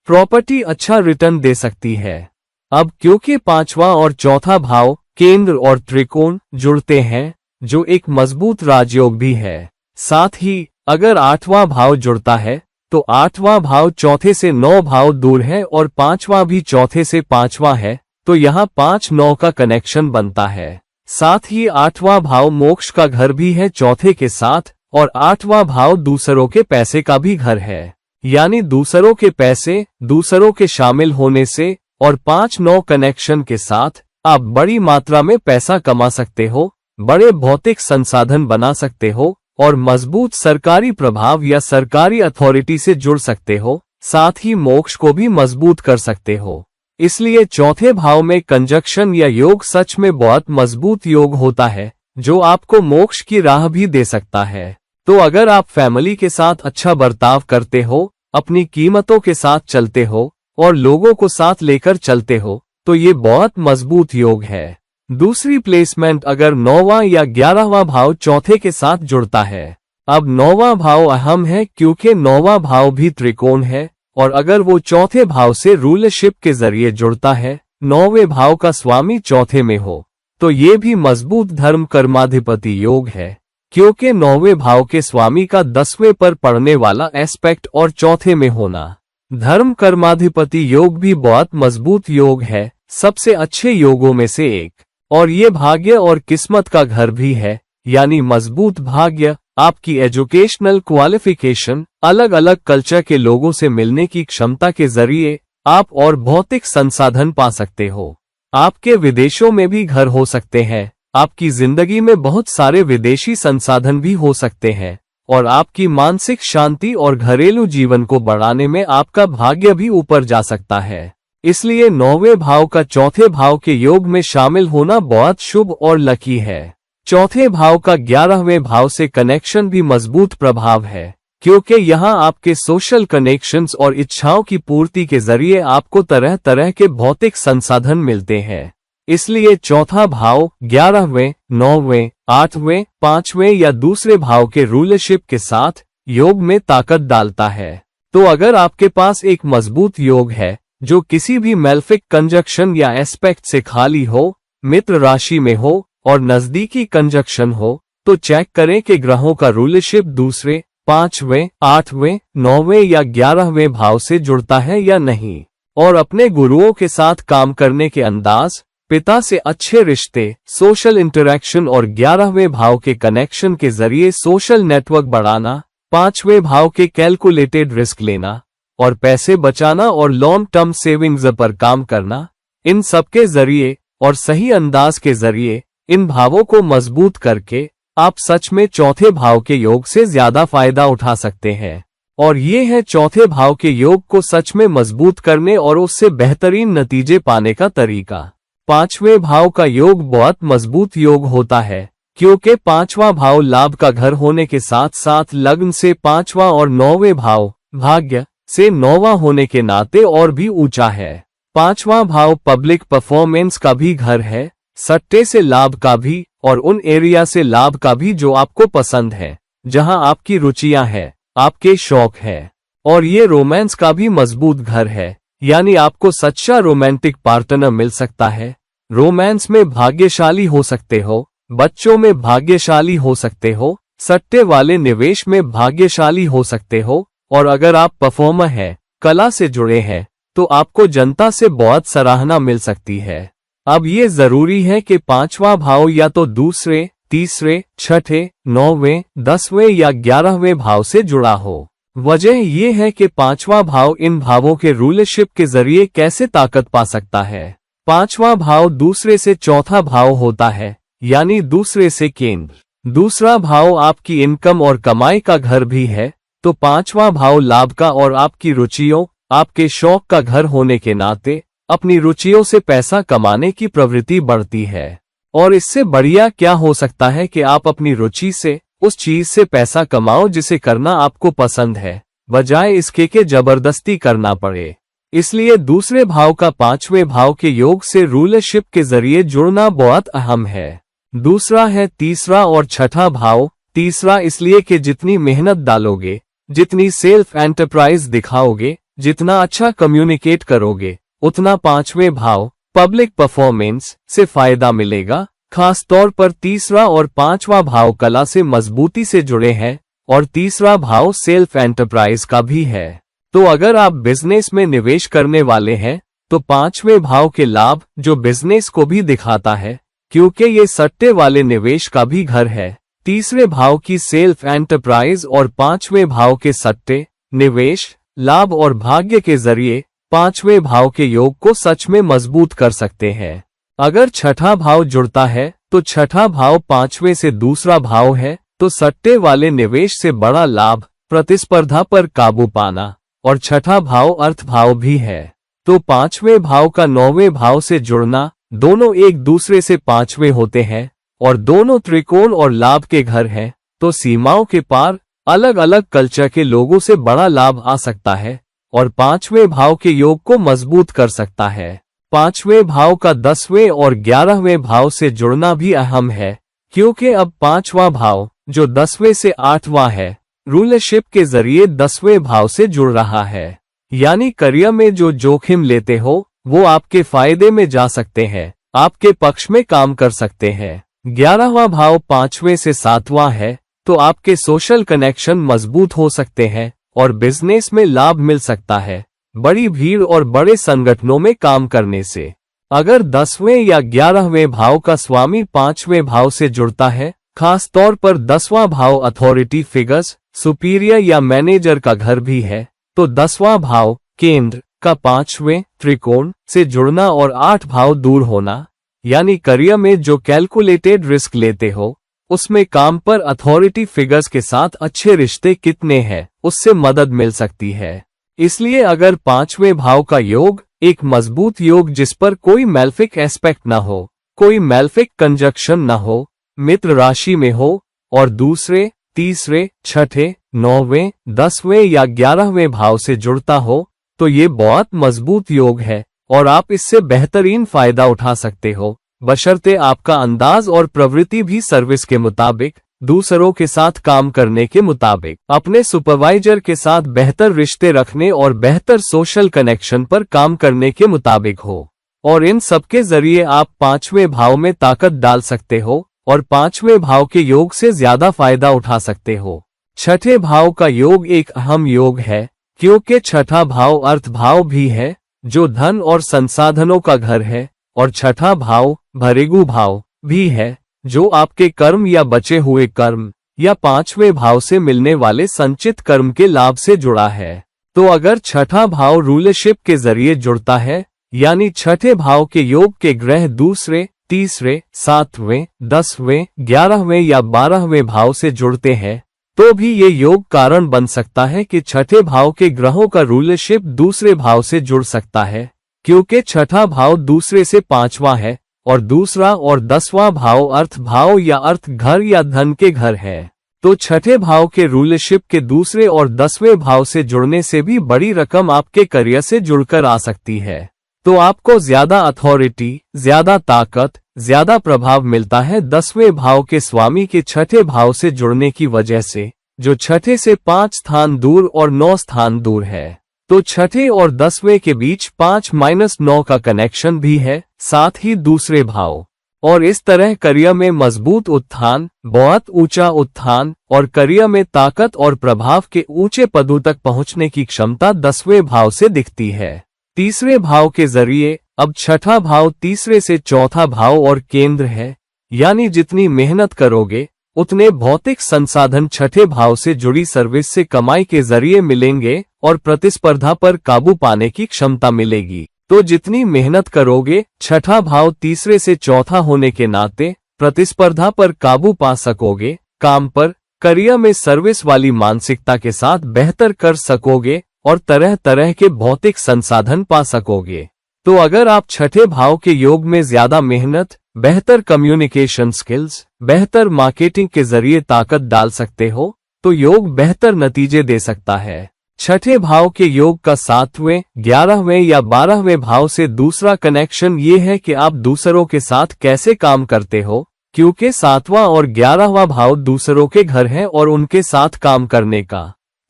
S1: प्रॉपर्टी अच्छा रिटर्न दे सकती है। अब क्योंकि पांचवा और चौथा भाव केंद्र और त्रिकोण जुड़ते हैं जो एक मजबूत राजयोग भी है। साथ ही अगर आठवां भाव जुड़ता है तो आठवां भाव चौथे से 9 भाव दूर है और पांचवा भी चौथे से 5वां है तो यहाँ 5-9 का कनेक्शन बनता है। साथ ही आठवां भाव मोक्ष का घर भी है चौथे के साथ और आठवां भाव दूसरों के पैसे का भी घर है। यानी दूसरों के पैसे दूसरों के शामिल होने से और 5-9 कनेक्शन के साथ आप बड़ी मात्रा में पैसा कमा सकते हो, बड़े भौतिक संसाधन बना सकते हो और मजबूत सरकारी प्रभाव या सरकारी अथॉरिटी से जुड़ सकते हो। साथ ही मोक्ष को भी मजबूत कर सकते हो। इसलिए चौथे भाव में कंजक्शन या योग सच में बहुत मजबूत योग होता है जो आपको मोक्ष की राह भी दे सकता है। तो अगर आप फैमिली के साथ अच्छा बर्ताव करते हो, अपनी कीमतों के साथ चलते हो और लोगों को साथ लेकर चलते हो तो ये बहुत मजबूत योग है। दूसरी प्लेसमेंट अगर 9वां या 11वां भाव चौथे के साथ जुड़ता है। अब 9वां भाव अहम है क्योंकि 9वां भाव भी त्रिकोण है और अगर वो चौथे भाव से रूलरशिप के जरिए जुड़ता है, 9वें भाव का स्वामी चौथे में हो तो ये भी मजबूत धर्म कर्माधिपति योग है क्योंकि 9वें भाव के स्वामी का 10वें पर पड़ने वाला एस्पेक्ट और चौथे में होना। धर्म कर्माधिपति योग भी बहुत मजबूत योग है, सबसे अच्छे योगों में से एक। और ये भाग्य और किस्मत का घर भी है, यानी मजबूत भाग्य आपकी एजुकेशनल क्वालिफिकेशन, अलग अलग कल्चर के लोगों से मिलने की क्षमता के जरिए आप और भौतिक संसाधन पा सकते हो। आपके विदेशों में भी घर हो सकते हैं, आपकी जिंदगी में बहुत सारे विदेशी संसाधन भी हो सकते हैं और आपकी मानसिक शांति और घरेलू जीवन को बढ़ाने में आपका भाग्य भी ऊपर जा सकता है। इसलिए 9वें भाव का चौथे भाव के योग में शामिल होना बहुत शुभ और लकी है। चौथे भाव का 11वें भाव से कनेक्शन भी मजबूत प्रभाव है क्योंकि यहाँ आपके सोशल कनेक्शंस और इच्छाओं की पूर्ति के जरिए आपको तरह तरह के भौतिक संसाधन मिलते हैं। इसलिए चौथा भाव 11वें, 9वें, 8वें, 5वें या दूसरे भाव के रूलरशिप के साथ योग में ताकत डालता है। तो अगर आपके पास एक मजबूत योग है जो किसी भी मेलेफिक कंजक्शन या एस्पेक्ट से खाली हो, मित्र राशि में हो और नजदीकी कंजक्शन हो, तो चेक करें कि ग्रहों का रूलरशिप दूसरे, 5वें, 8वें, 9वें या 11वें भाव से जुड़ता है या नहीं। और अपने गुरुओं के साथ काम करने के अंदाज, पिता से अच्छे रिश्ते, सोशल इंटरैक्शन और 11वें भाव के कनेक्शन के जरिए सोशल नेटवर्क बढ़ाना, 5वें भाव के कैलकुलेटेड रिस्क लेना और पैसे बचाना और लॉन्ग टर्म सेविंग्स पर काम करना, इन सब के जरिए और सही अंदाज के जरिए इन भावों को मजबूत करके आप सच में चौथे भाव के योग से ज्यादा फायदा उठा सकते हैं। और ये है चौथे भाव के योग को सच में मजबूत करने और उससे बेहतरीन नतीजे पाने का तरीका। 5वें भाव का योग बहुत मजबूत योग होता है क्योंकि 5वां भाव लाभ का घर होने के साथ साथ लग्न से 5वां और 9वें भाव भाग्य से 9वां होने के नाते और भी ऊंचा है। 5वां भाव पब्लिक परफॉर्मेंस का भी घर है, सट्टे से लाभ का भी और उन एरिया से लाभ का भी जो आपको पसंद है, जहां आपकी रुचियां हैं, आपके शौक है। और ये रोमांस का भी मजबूत घर है, यानी आपको सच्चा रोमांटिक पार्टनर मिल सकता है। रोमांस में भाग्यशाली हो सकते हो, बच्चों में भाग्यशाली हो सकते हो, सट्टे वाले निवेश में भाग्यशाली हो सकते हो और अगर आप परफॉर्मर हैं, कला से जुड़े हैं, तो आपको जनता से बहुत सराहना मिल सकती है। अब ये जरूरी है कि 5वां भाव या तो दूसरे, तीसरे, छठे, 9वें, 10वें या 11वें भाव से जुड़ा हो। वजह ये है कि 5वां भाव इन भावों के रूलरशिप के जरिए कैसे ताकत पा सकता है। 5वां भाव दूसरे से चौथा भाव होता है, यानी दूसरे से केंद्र। दूसरा भाव आपकी इनकम और कमाई का घर भी है, तो पांचवा भाव लाभ का और आपकी रुचियों, आपके शौक का घर होने के नाते अपनी रुचियों से पैसा कमाने की प्रवृत्ति बढ़ती है। और इससे बढ़िया क्या हो सकता है कि आप अपनी रुचि से उस चीज से पैसा कमाओ जिसे करना आपको पसंद है, बजाय इसके कि जबरदस्ती करना पड़े। इसलिए दूसरे भाव का पांचवें भाव के योग से रूलरशिप के जरिए जुड़ना बहुत अहम है। दूसरा है तीसरा और छठा भाव। तीसरा इसलिए कि जितनी मेहनत डालोगे, जितनी सेल्फ एंटरप्राइज दिखाओगे, जितना अच्छा कम्युनिकेट करोगे, उतना पांचवें भाव पब्लिक परफॉर्मेंस से फायदा मिलेगा। खास तौर पर तीसरा और पांचवा भाव कला से मजबूती से जुड़े हैं और तीसरा भाव सेल्फ एंटरप्राइज का भी है। तो अगर आप बिजनेस में निवेश करने वाले हैं तो पांचवें भाव के लाभ जो बिजनेस को भी दिखाता है, क्योंकि ये सट्टे वाले निवेश का भी घर है। तीसरे भाव की सेल्फ एंटरप्राइज और पांचवें भाव के सट्टे, निवेश, लाभ और भाग्य के जरिए पांचवें भाव के योग को सच में मजबूत कर सकते हैं। अगर छठा भाव जुड़ता है तो छठा भाव पांचवें से दूसरा भाव है, तो सट्टे वाले निवेश से बड़ा लाभ, प्रतिस्पर्धा पर काबू पाना, और छठा भाव अर्थ भाव भी है। तो पांचवें भाव का नौवें भाव से जुड़ना, दोनों एक दूसरे से पांचवें होते हैं और दोनों त्रिकोण और लाभ के घर हैं, तो सीमाओं के पार अलग अलग कल्चर के लोगों से बड़ा लाभ आ सकता है और पांचवें भाव के योग को मजबूत कर सकता है। पांचवें भाव का 10वें और 11वें भाव से जुड़ना भी अहम है, क्योंकि अब पांचवा भाव जो 10वें से 8वां है, रूलरशिप के जरिए 10वें भाव से जुड़ रहा है। यानी करियर में जो जोखिम लेते हो वो आपके फायदे में जा सकते हैं, आपके पक्ष में काम कर सकते हैं। 11वां भाव 5वें से 7वां है, तो आपके सोशल कनेक्शन मजबूत हो सकते हैं और बिजनेस में लाभ मिल सकता है, बड़ी भीड़ और बड़े संगठनों में काम करने से। अगर 10वें या 11वें भाव का स्वामी 5वें भाव से जुड़ता है, खास तौर पर 10वां भाव अथॉरिटी फिगर्स, सुपीरियर या मैनेजर का घर भी है, तो 10वां भाव केंद्र का 5वें त्रिकोण से जुड़ना और 8 भाव दूर होना, यानी करियर में जो कैलकुलेटेड रिस्क लेते हो उसमें काम पर अथॉरिटी फिगर्स के साथ अच्छे रिश्ते कितने हैं उससे मदद मिल सकती है। इसलिए अगर 5वें भाव का योग एक मजबूत योग जिस पर कोई मैल्फिक एस्पेक्ट न हो, कोई मैल्फिक कंजक्शन न हो, मित्र राशि में हो और दूसरे, तीसरे, छठे, 9वें, 10वें या 11वें भाव से जुड़ता हो, तो ये बहुत मजबूत योग है और आप इससे बेहतरीन फायदा उठा सकते हो, बशर्ते आपका अंदाज और प्रवृत्ति भी सर्विस के मुताबिक, दूसरों के साथ काम करने के मुताबिक, अपने सुपरवाइजर के साथ बेहतर रिश्ते रखने और बेहतर सोशल कनेक्शन पर काम करने के मुताबिक हो। और इन सब के जरिए आप 5वें भाव में ताकत डाल सकते हो और 5वें भाव के योग से ज्यादा फायदा उठा सकते हो। छठे भाव का योग एक अहम योग है, क्योंकि छठा भाव अर्थ भाव भी है जो धन और संसाधनों का घर है, और छठा भाव भरेगु भाव भी है जो आपके कर्म या बचे हुए कर्म या 5वें भाव से मिलने वाले संचित कर्म के लाभ से जुड़ा है। तो अगर छठा भाव रूलरशिप के जरिए जुड़ता है, यानी छठे भाव के योग के ग्रह दूसरे, तीसरे, 7वें, 10वें, 11वें या 12वें भाव से जुड़ते हैं, तो भी ये योग कारण बन सकता है कि छठे भाव के ग्रहों का रूलरशिप दूसरे भाव से जुड़ सकता है, क्योंकि छठा भाव दूसरे से 5वां है और दूसरा और 10वां भाव अर्थ भाव या अर्थ घर या धन के घर है। तो छठे भाव के रूलरशिप के दूसरे और 10वें भाव से जुड़ने से भी बड़ी रकम आपके करियर से जुड़कर आ सकती है। तो आपको ज्यादा अथॉरिटी, ज्यादा ताकत, ज्यादा प्रभाव मिलता है 10वें भाव के स्वामी के छठे भाव से जुड़ने की वजह से, जो छठे से 5 स्थान दूर और 9 स्थान दूर है। तो छठे और 10वें के बीच 5-9 का कनेक्शन भी है, साथ ही दूसरे भाव। और इस तरह करियर में मजबूत उत्थान, बहुत ऊंचा उत्थान और करियर में ताकत और प्रभाव के ऊंचे पदों तक पहुंचने की क्षमता 10वें भाव से दिखती है। तीसरे भाव के जरिए अब छठा भाव तीसरे से चौथा भाव और केंद्र है, यानी जितनी मेहनत करोगे उतने भौतिक संसाधन छठे भाव से जुड़ी सर्विस से कमाई के जरिए मिलेंगे और प्रतिस्पर्धा पर काबू पाने की क्षमता मिलेगी। तो जितनी मेहनत करोगे, छठा भाव तीसरे से चौथा होने के नाते प्रतिस्पर्धा पर काबू पा सकोगे, काम पर, करियर में सर्विस वाली मानसिकता के साथ बेहतर कर सकोगे और तरह तरह के भौतिक संसाधन पा सकोगे। तो अगर आप छठे भाव के योग में ज्यादा मेहनत, बेहतर कम्युनिकेशन स्किल्स, बेहतर मार्केटिंग के जरिए ताकत डाल सकते हो, तो योग बेहतर नतीजे दे सकता है। छठे भाव के योग का 7वें, 11वें या 12वें भाव से दूसरा कनेक्शन ये है कि आप दूसरों के साथ कैसे काम करते हो, क्योंकि 7वां और 11वां भाव दूसरों के घर है और उनके साथ काम करने का।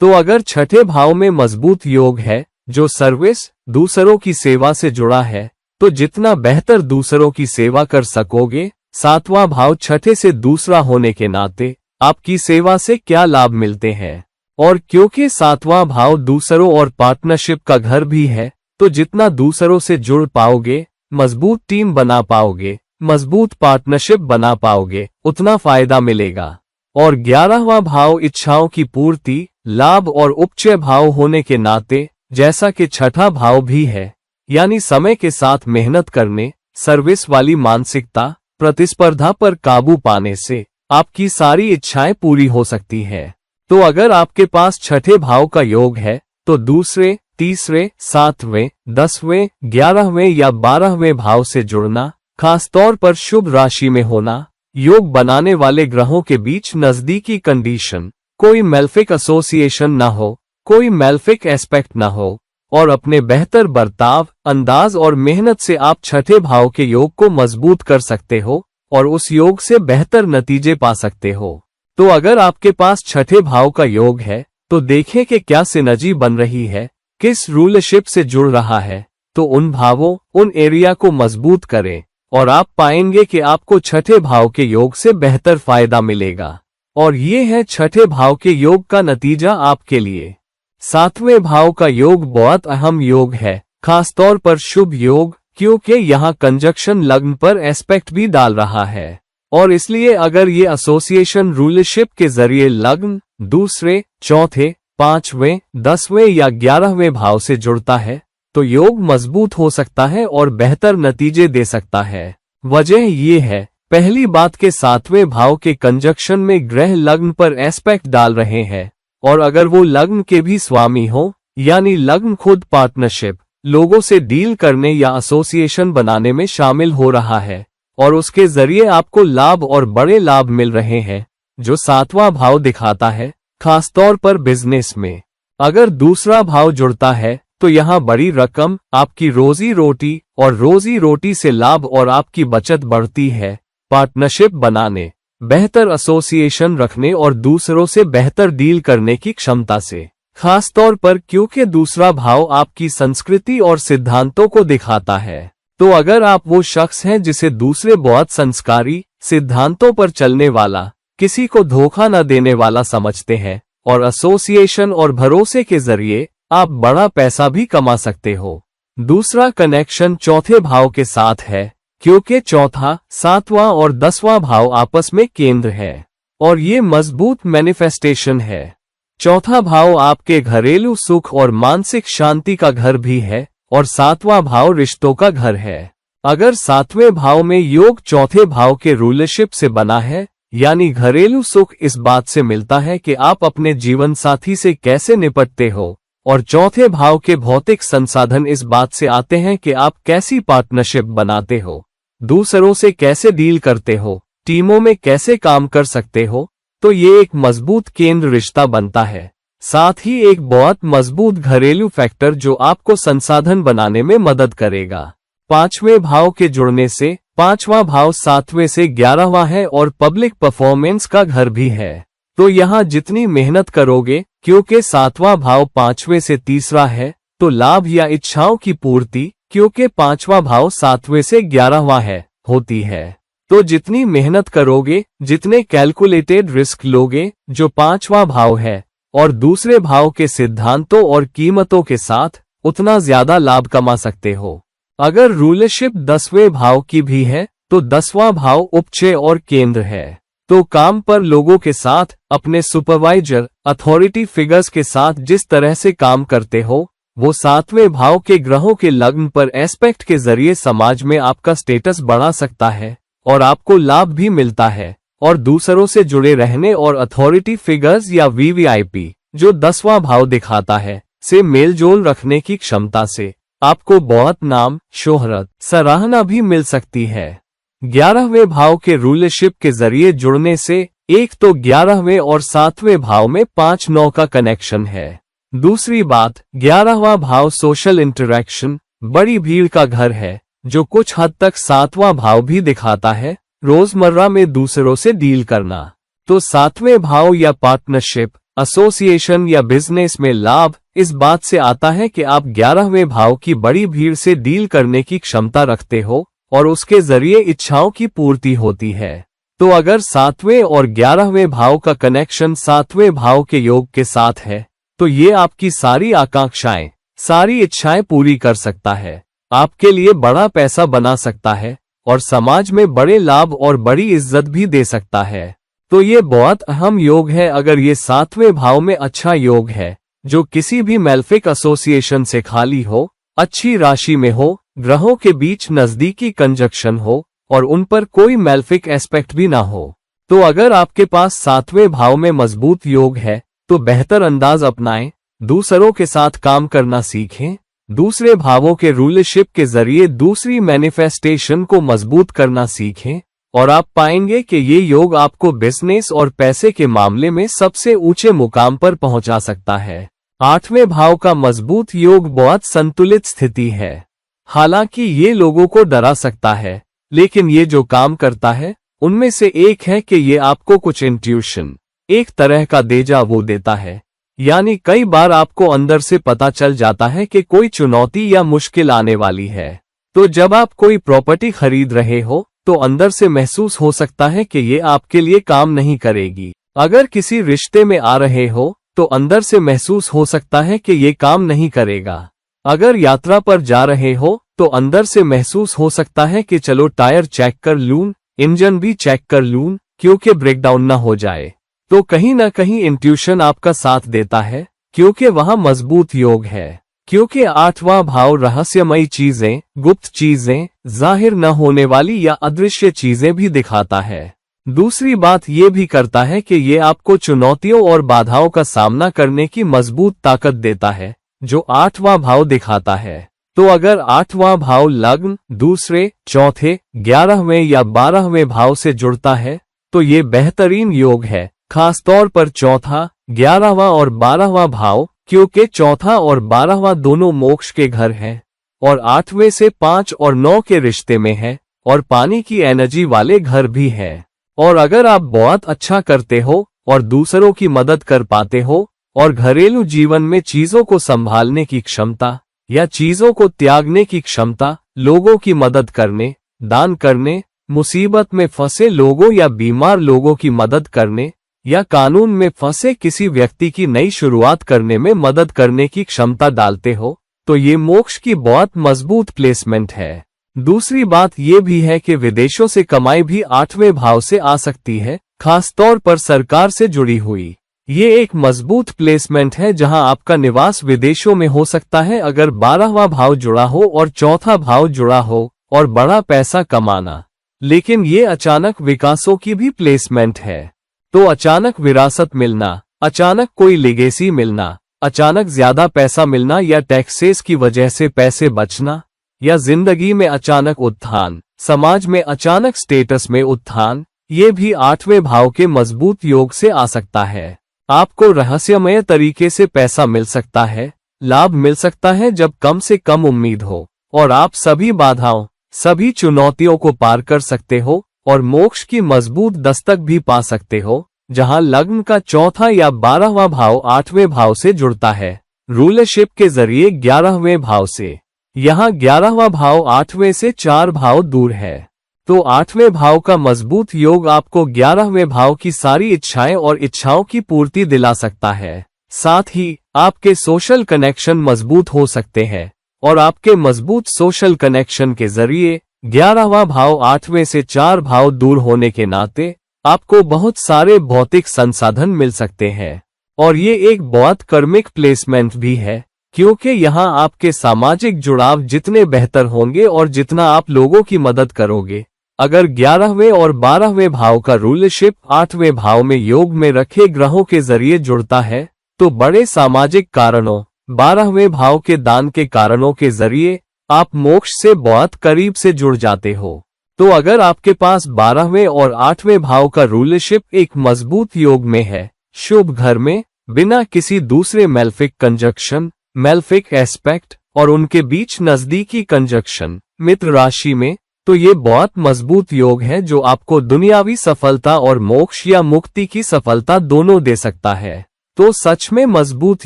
S1: तो अगर छठे भाव में मजबूत योग है जो सर्विस, दूसरों की सेवा से जुड़ा है, तो जितना बेहतर दूसरों की सेवा कर सकोगे। 7वां भाव छठे से दूसरा होने के नाते आपकी सेवा से क्या लाभ मिलते हैं, और क्योंकि 7वां भाव दूसरों और पार्टनरशिप का घर भी है, तो जितना दूसरों से जुड़ पाओगे, मजबूत टीम बना पाओगे, मजबूत पार्टनरशिप बना पाओगे, उतना फायदा मिलेगा। और 11वां भाव इच्छाओं की पूर्ति, लाभ और उपचय भाव होने के नाते, जैसा कि छठा भाव भी है, यानी समय के साथ मेहनत करने, सर्विस वाली मानसिकता, प्रतिस्पर्धा पर काबू पाने से आपकी सारी इच्छाएं पूरी हो सकती है। तो अगर आपके पास छठे भाव का योग है, तो दूसरे, तीसरे, 7वें, 10वें, 11वें या 12वें भाव से जुड़ना, खासतौर पर शुभ राशि में होना, योग बनाने वाले ग्रहों के बीच नजदीकी कंडीशन, कोई मेल्फिक एसोसिएशन ना हो, कोई मेल्फिक एस्पेक्ट ना हो, और अपने बेहतर बर्ताव, अंदाज और मेहनत से आप छठे भाव के योग को मजबूत कर सकते हो और उस योग से बेहतर नतीजे पा सकते हो। तो अगर आपके पास छठे भाव का योग है, तो देखें कि क्या सिनर्जी बन रही है, किस रूलरशिप से जुड़ रहा है, तो उन भावों, उन एरिया को मजबूत करें और आप पाएंगे कि आपको छठे भाव के योग से बेहतर फायदा मिलेगा। और ये है छठे भाव के योग का नतीजा आपके लिए। 7वें भाव का योग बहुत अहम योग है, खासतौर पर शुभ योग, क्योंकि यहाँ कंजक्शन लग्न पर एस्पेक्ट भी डाल रहा है, और इसलिए अगर ये एसोसिएशन रूलरशिप के जरिए लग्न, दूसरे, चौथे, 5वें, 10वें या 11वें भाव से जुड़ता है, तो योग मजबूत हो सकता है और बेहतर नतीजे दे सकता है। वजह ये है, पहली बात के 7वें भाव के कंजक्शन में ग्रह लग्न पर एस्पेक्ट डाल रहे हैं, और अगर वो लग्न के भी स्वामी हो, यानी लग्न खुद पार्टनरशिप, लोगों से डील करने या एसोसिएशन बनाने में शामिल हो रहा है, और उसके जरिए आपको लाभ और बड़े लाभ मिल रहे हैं, जो 7वां भाव दिखाता है, खासतौर पर बिजनेस में। अगर दूसरा भाव जुड़ता है, तो यहाँ बड़ी रकम, आपकी रोजी रोटी और रोजी रोटी से लाभ और आपकी बचत बढ़ती है, पार्टनरशिप बनाने, बेहतर एसोसिएशन रखने और दूसरों से बेहतर डील करने की क्षमता से। खासतौर पर क्योंकि दूसरा भाव आपकी संस्कृति और सिद्धांतों को दिखाता है। तो अगर आप वो शख्स हैं जिसे दूसरे बहुत संस्कारी, सिद्धांतों पर चलने वाला, किसी को धोखा न देने वाला समझते हैं, और एसोसिएशन और भरोसे के जरिए आप बड़ा पैसा भी कमा सकते हो। दूसरा कनेक्शन चौथे भाव के साथ है, क्योंकि चौथा, 7वां और 10वां भाव आपस में केंद्र है, और ये मजबूत मैनिफेस्टेशन है। चौथा भाव आपके घरेलू सुख और मानसिक शांति का घर भी है, और 7वां भाव रिश्तों का घर है। अगर 7वें भाव में योग चौथे भाव के रूलरशिप से बना है, यानी घरेलू सुख इस बात से मिलता है कि आप अपने जीवन साथी से कैसे निपटते हो, और चौथे भाव के भौतिक संसाधन इस बात से आते हैं कि आप कैसी पार्टनरशिप बनाते हो, दूसरों से कैसे डील करते हो, टीमों में कैसे काम कर सकते हो, तो ये एक मजबूत केंद्र रिश्ता बनता है। साथ ही एक बहुत मजबूत घरेलू फैक्टर जो आपको संसाधन बनाने में मदद करेगा। 5वें भाव के जुड़ने से 5वां भाव 7वें से 11वां है और पब्लिक परफॉर्मेंस का घर भी है। तो यहाँ जितनी मेहनत करोगे, क्योंकि 7वां भाव 5वें से तीसरा है, तो लाभ या इच्छाओं की पूर्ति, क्योंकि 5वां भाव 7वें से 11वां है, होती है। तो जितनी मेहनत करोगे, जितने कैलकुलेटेड रिस्क लोगे, जो 5वां भाव है, और दूसरे भाव के सिद्धांतों और कीमतों के साथ, उतना ज्यादा लाभ कमा सकते हो। अगर रूलरशिप 10वें भाव की भी है, तो 10वां भाव उपचय और केंद्र है। तो काम पर लोगों के साथ, अपने सुपरवाइजर, अथॉरिटी फिगर्स के साथ जिस तरह से काम करते हो, वो 7वें भाव के ग्रहों के लग्न पर एस्पेक्ट के जरिए समाज में आपका स्टेटस बढ़ा सकता है, और आपको लाभ भी मिलता है। और दूसरों से जुड़े रहने और अथॉरिटी फिगर्स या वीवीआईपी जो 10वां भाव दिखाता है से मेलजोल रखने की क्षमता से आपको बहुत नाम, शोहरत, सराहना भी मिल सकती है। 11वें भाव के रूलरशिप के जरिए जुड़ने से एक तो 11वें और 7वें भाव में 5-9 का कनेक्शन है। दूसरी बात, 11वां भाव सोशल इंटरैक्शन, बड़ी भीड़ का घर है, जो कुछ हद तक 7वां भाव भी दिखाता है, रोजमर्रा में दूसरों से डील करना। तो 7वें भाव या पार्टनरशिप, एसोसिएशन या बिजनेस में लाभ इस बात से आता है कि आप 11वें भाव की बड़ी भीड़ से डील करने की क्षमता रखते हो और उसके जरिए इच्छाओं की पूर्ति होती है। तो अगर 7वें और 11वें भाव का कनेक्शन 7वें भाव के योग के साथ है तो ये आपकी सारी आकांक्षाएं, सारी इच्छाएं पूरी कर सकता है, आपके लिए बड़ा पैसा बना सकता है और समाज में बड़े लाभ और बड़ी इज्जत भी दे सकता है। तो ये बहुत अहम योग है। अगर ये 7वें भाव में अच्छा योग है जो किसी भी मेलेफिक एसोसिएशन से खाली हो, अच्छी राशि में हो, ग्रहों के बीच नजदीकी कंजक्शन हो और उन पर कोई मेलेफिक एस्पेक्ट भी ना हो, तो अगर आपके पास 7वें भाव में मजबूत योग है तो बेहतर अंदाज अपनाएं, दूसरों के साथ काम करना सीखें, दूसरे भावों के रूलरशिप के जरिए दूसरी मैनिफेस्टेशन को मजबूत करना सीखें और आप पाएंगे कि ये योग आपको बिजनेस और पैसे के मामले में सबसे ऊंचे मुकाम पर पहुंचा सकता है। 8वें भाव का मजबूत योग बहुत संतुलित स्थिति है। हालांकि ये लोगों को डरा सकता है, लेकिन ये जो काम करता है उनमें से एक है कि ये आपको कुछ इंट्यूशन, एक तरह का डेजा वू देता है। यानी कई बार आपको अंदर से पता चल जाता है कि कोई चुनौती या मुश्किल आने वाली है। तो जब आप कोई प्रॉपर्टी खरीद रहे हो तो अंदर से महसूस हो सकता है कि ये आपके लिए काम नहीं करेगी। अगर किसी रिश्ते में आ रहे हो तो अंदर से महसूस हो सकता है कि ये काम नहीं करेगा। अगर यात्रा पर जा रहे हो तो अंदर से महसूस हो सकता है कि चलो टायर चेक कर लूं, इंजन भी चेक कर लूं, क्योंकि ब्रेकडाउन ना हो जाए। तो कहीं ना कहीं इंट्यूशन आपका साथ देता है, क्योंकि वहां मजबूत योग है। क्योंकि 8वां भाव रहस्यमयी चीजें, गुप्त चीजें, जाहिर न होने वाली या अदृश्य चीजें भी दिखाता है। दूसरी बात ये भी करता है कि ये आपको चुनौतियों और बाधाओं का सामना करने की मजबूत ताकत देता है, जो 8वां भाव दिखाता है। तो अगर 8वां भाव लग्न, दूसरे, चौथे, 11वें या 12वें भाव से जुड़ता है तो ये बेहतरीन योग है, खासतौर पर चौथा, 11वां और 12वां भाव, क्योंकि चौथा और 12वां दोनों मोक्ष के घर हैं और 8वें से 5 और 9 के रिश्ते में है और पानी की एनर्जी वाले घर भी है। और अगर आप बहुत अच्छा करते हो और दूसरों की मदद कर पाते हो और घरेलू जीवन में चीजों को संभालने की क्षमता या चीजों को त्यागने की क्षमता, लोगों की मदद करने, दान करने, मुसीबत में फंसे लोगों या बीमार लोगों की मदद करने या कानून में फंसे किसी व्यक्ति की नई शुरुआत करने में मदद करने की क्षमता डालते हो, तो ये मोक्ष की बहुत मजबूत प्लेसमेंट है। दूसरी बात ये भी है कि विदेशों से कमाई भी 8वें भाव से आ सकती है, खासतौर पर सरकार से जुड़ी हुई। ये एक मजबूत प्लेसमेंट है जहां आपका निवास विदेशों में हो सकता है अगर 12वां भाव जुड़ा हो और चौथा भाव जुड़ा हो और बड़ा पैसा कमाना। लेकिन ये अचानक विकासों की भी प्लेसमेंट है। तो अचानक विरासत मिलना, अचानक कोई लेगेसी मिलना, अचानक ज्यादा पैसा मिलना या टैक्सेस की वजह से पैसे बचना या जिंदगी में अचानक उत्थान, समाज में अचानक स्टेटस में उत्थान, ये भी 8वें भाव के मजबूत योग से आ सकता है। आपको रहस्यमय तरीके से पैसा मिल सकता है, लाभ मिल सकता है जब कम से कम उम्मीद हो और आप सभी बाधाओं, सभी चुनौतियों को पार कर सकते हो और मोक्ष की मजबूत दस्तक भी पा सकते हो, जहां लग्न का चौथा या 12वां भाव 8वें भाव से जुड़ता है, रूलरशिप के जरिए 11वें भाव से। यहाँ 11वां भाव 8वें से 4 भाव दूर है। तो 8वें भाव का मजबूत योग आपको 11वें भाव की सारी इच्छाएं और इच्छाओं की पूर्ति दिला सकता है। साथ ही आपके सोशल कनेक्शन मजबूत हो सकते हैं और आपके मजबूत सोशल कनेक्शन के जरिए 11वां भाव 8वें से 4 भाव दूर होने के नाते आपको बहुत सारे भौतिक संसाधन मिल सकते हैं। और ये एक बहुत कर्मिक प्लेसमेंट भी है, क्योंकि यहाँ आपके सामाजिक जुड़ाव जितने बेहतर होंगे और जितना आप लोगों की मदद करोगे, अगर 11वें और 12वें भाव का रूलरशिप 8वें भाव में योग में रखे ग्रहों के जरिए जुड़ता है तो बड़े सामाजिक कारणों, 12वें भाव के दान के कारणों के जरिए आप मोक्ष से बहुत करीब से जुड़ जाते हो। तो अगर आपके पास 12वें और 8वें भाव का रूलरशिप एक मजबूत योग में है, शुभ घर में, बिना किसी दूसरे मेल्फिक कंजक्शन, मेल्फिक एस्पेक्ट और उनके बीच नजदीकी कंजक्शन, मित्र राशि में, तो ये बहुत मजबूत योग है जो आपको दुनियावी सफलता और मोक्ष या मुक्ति की सफलता दोनों दे सकता है। तो सच में मजबूत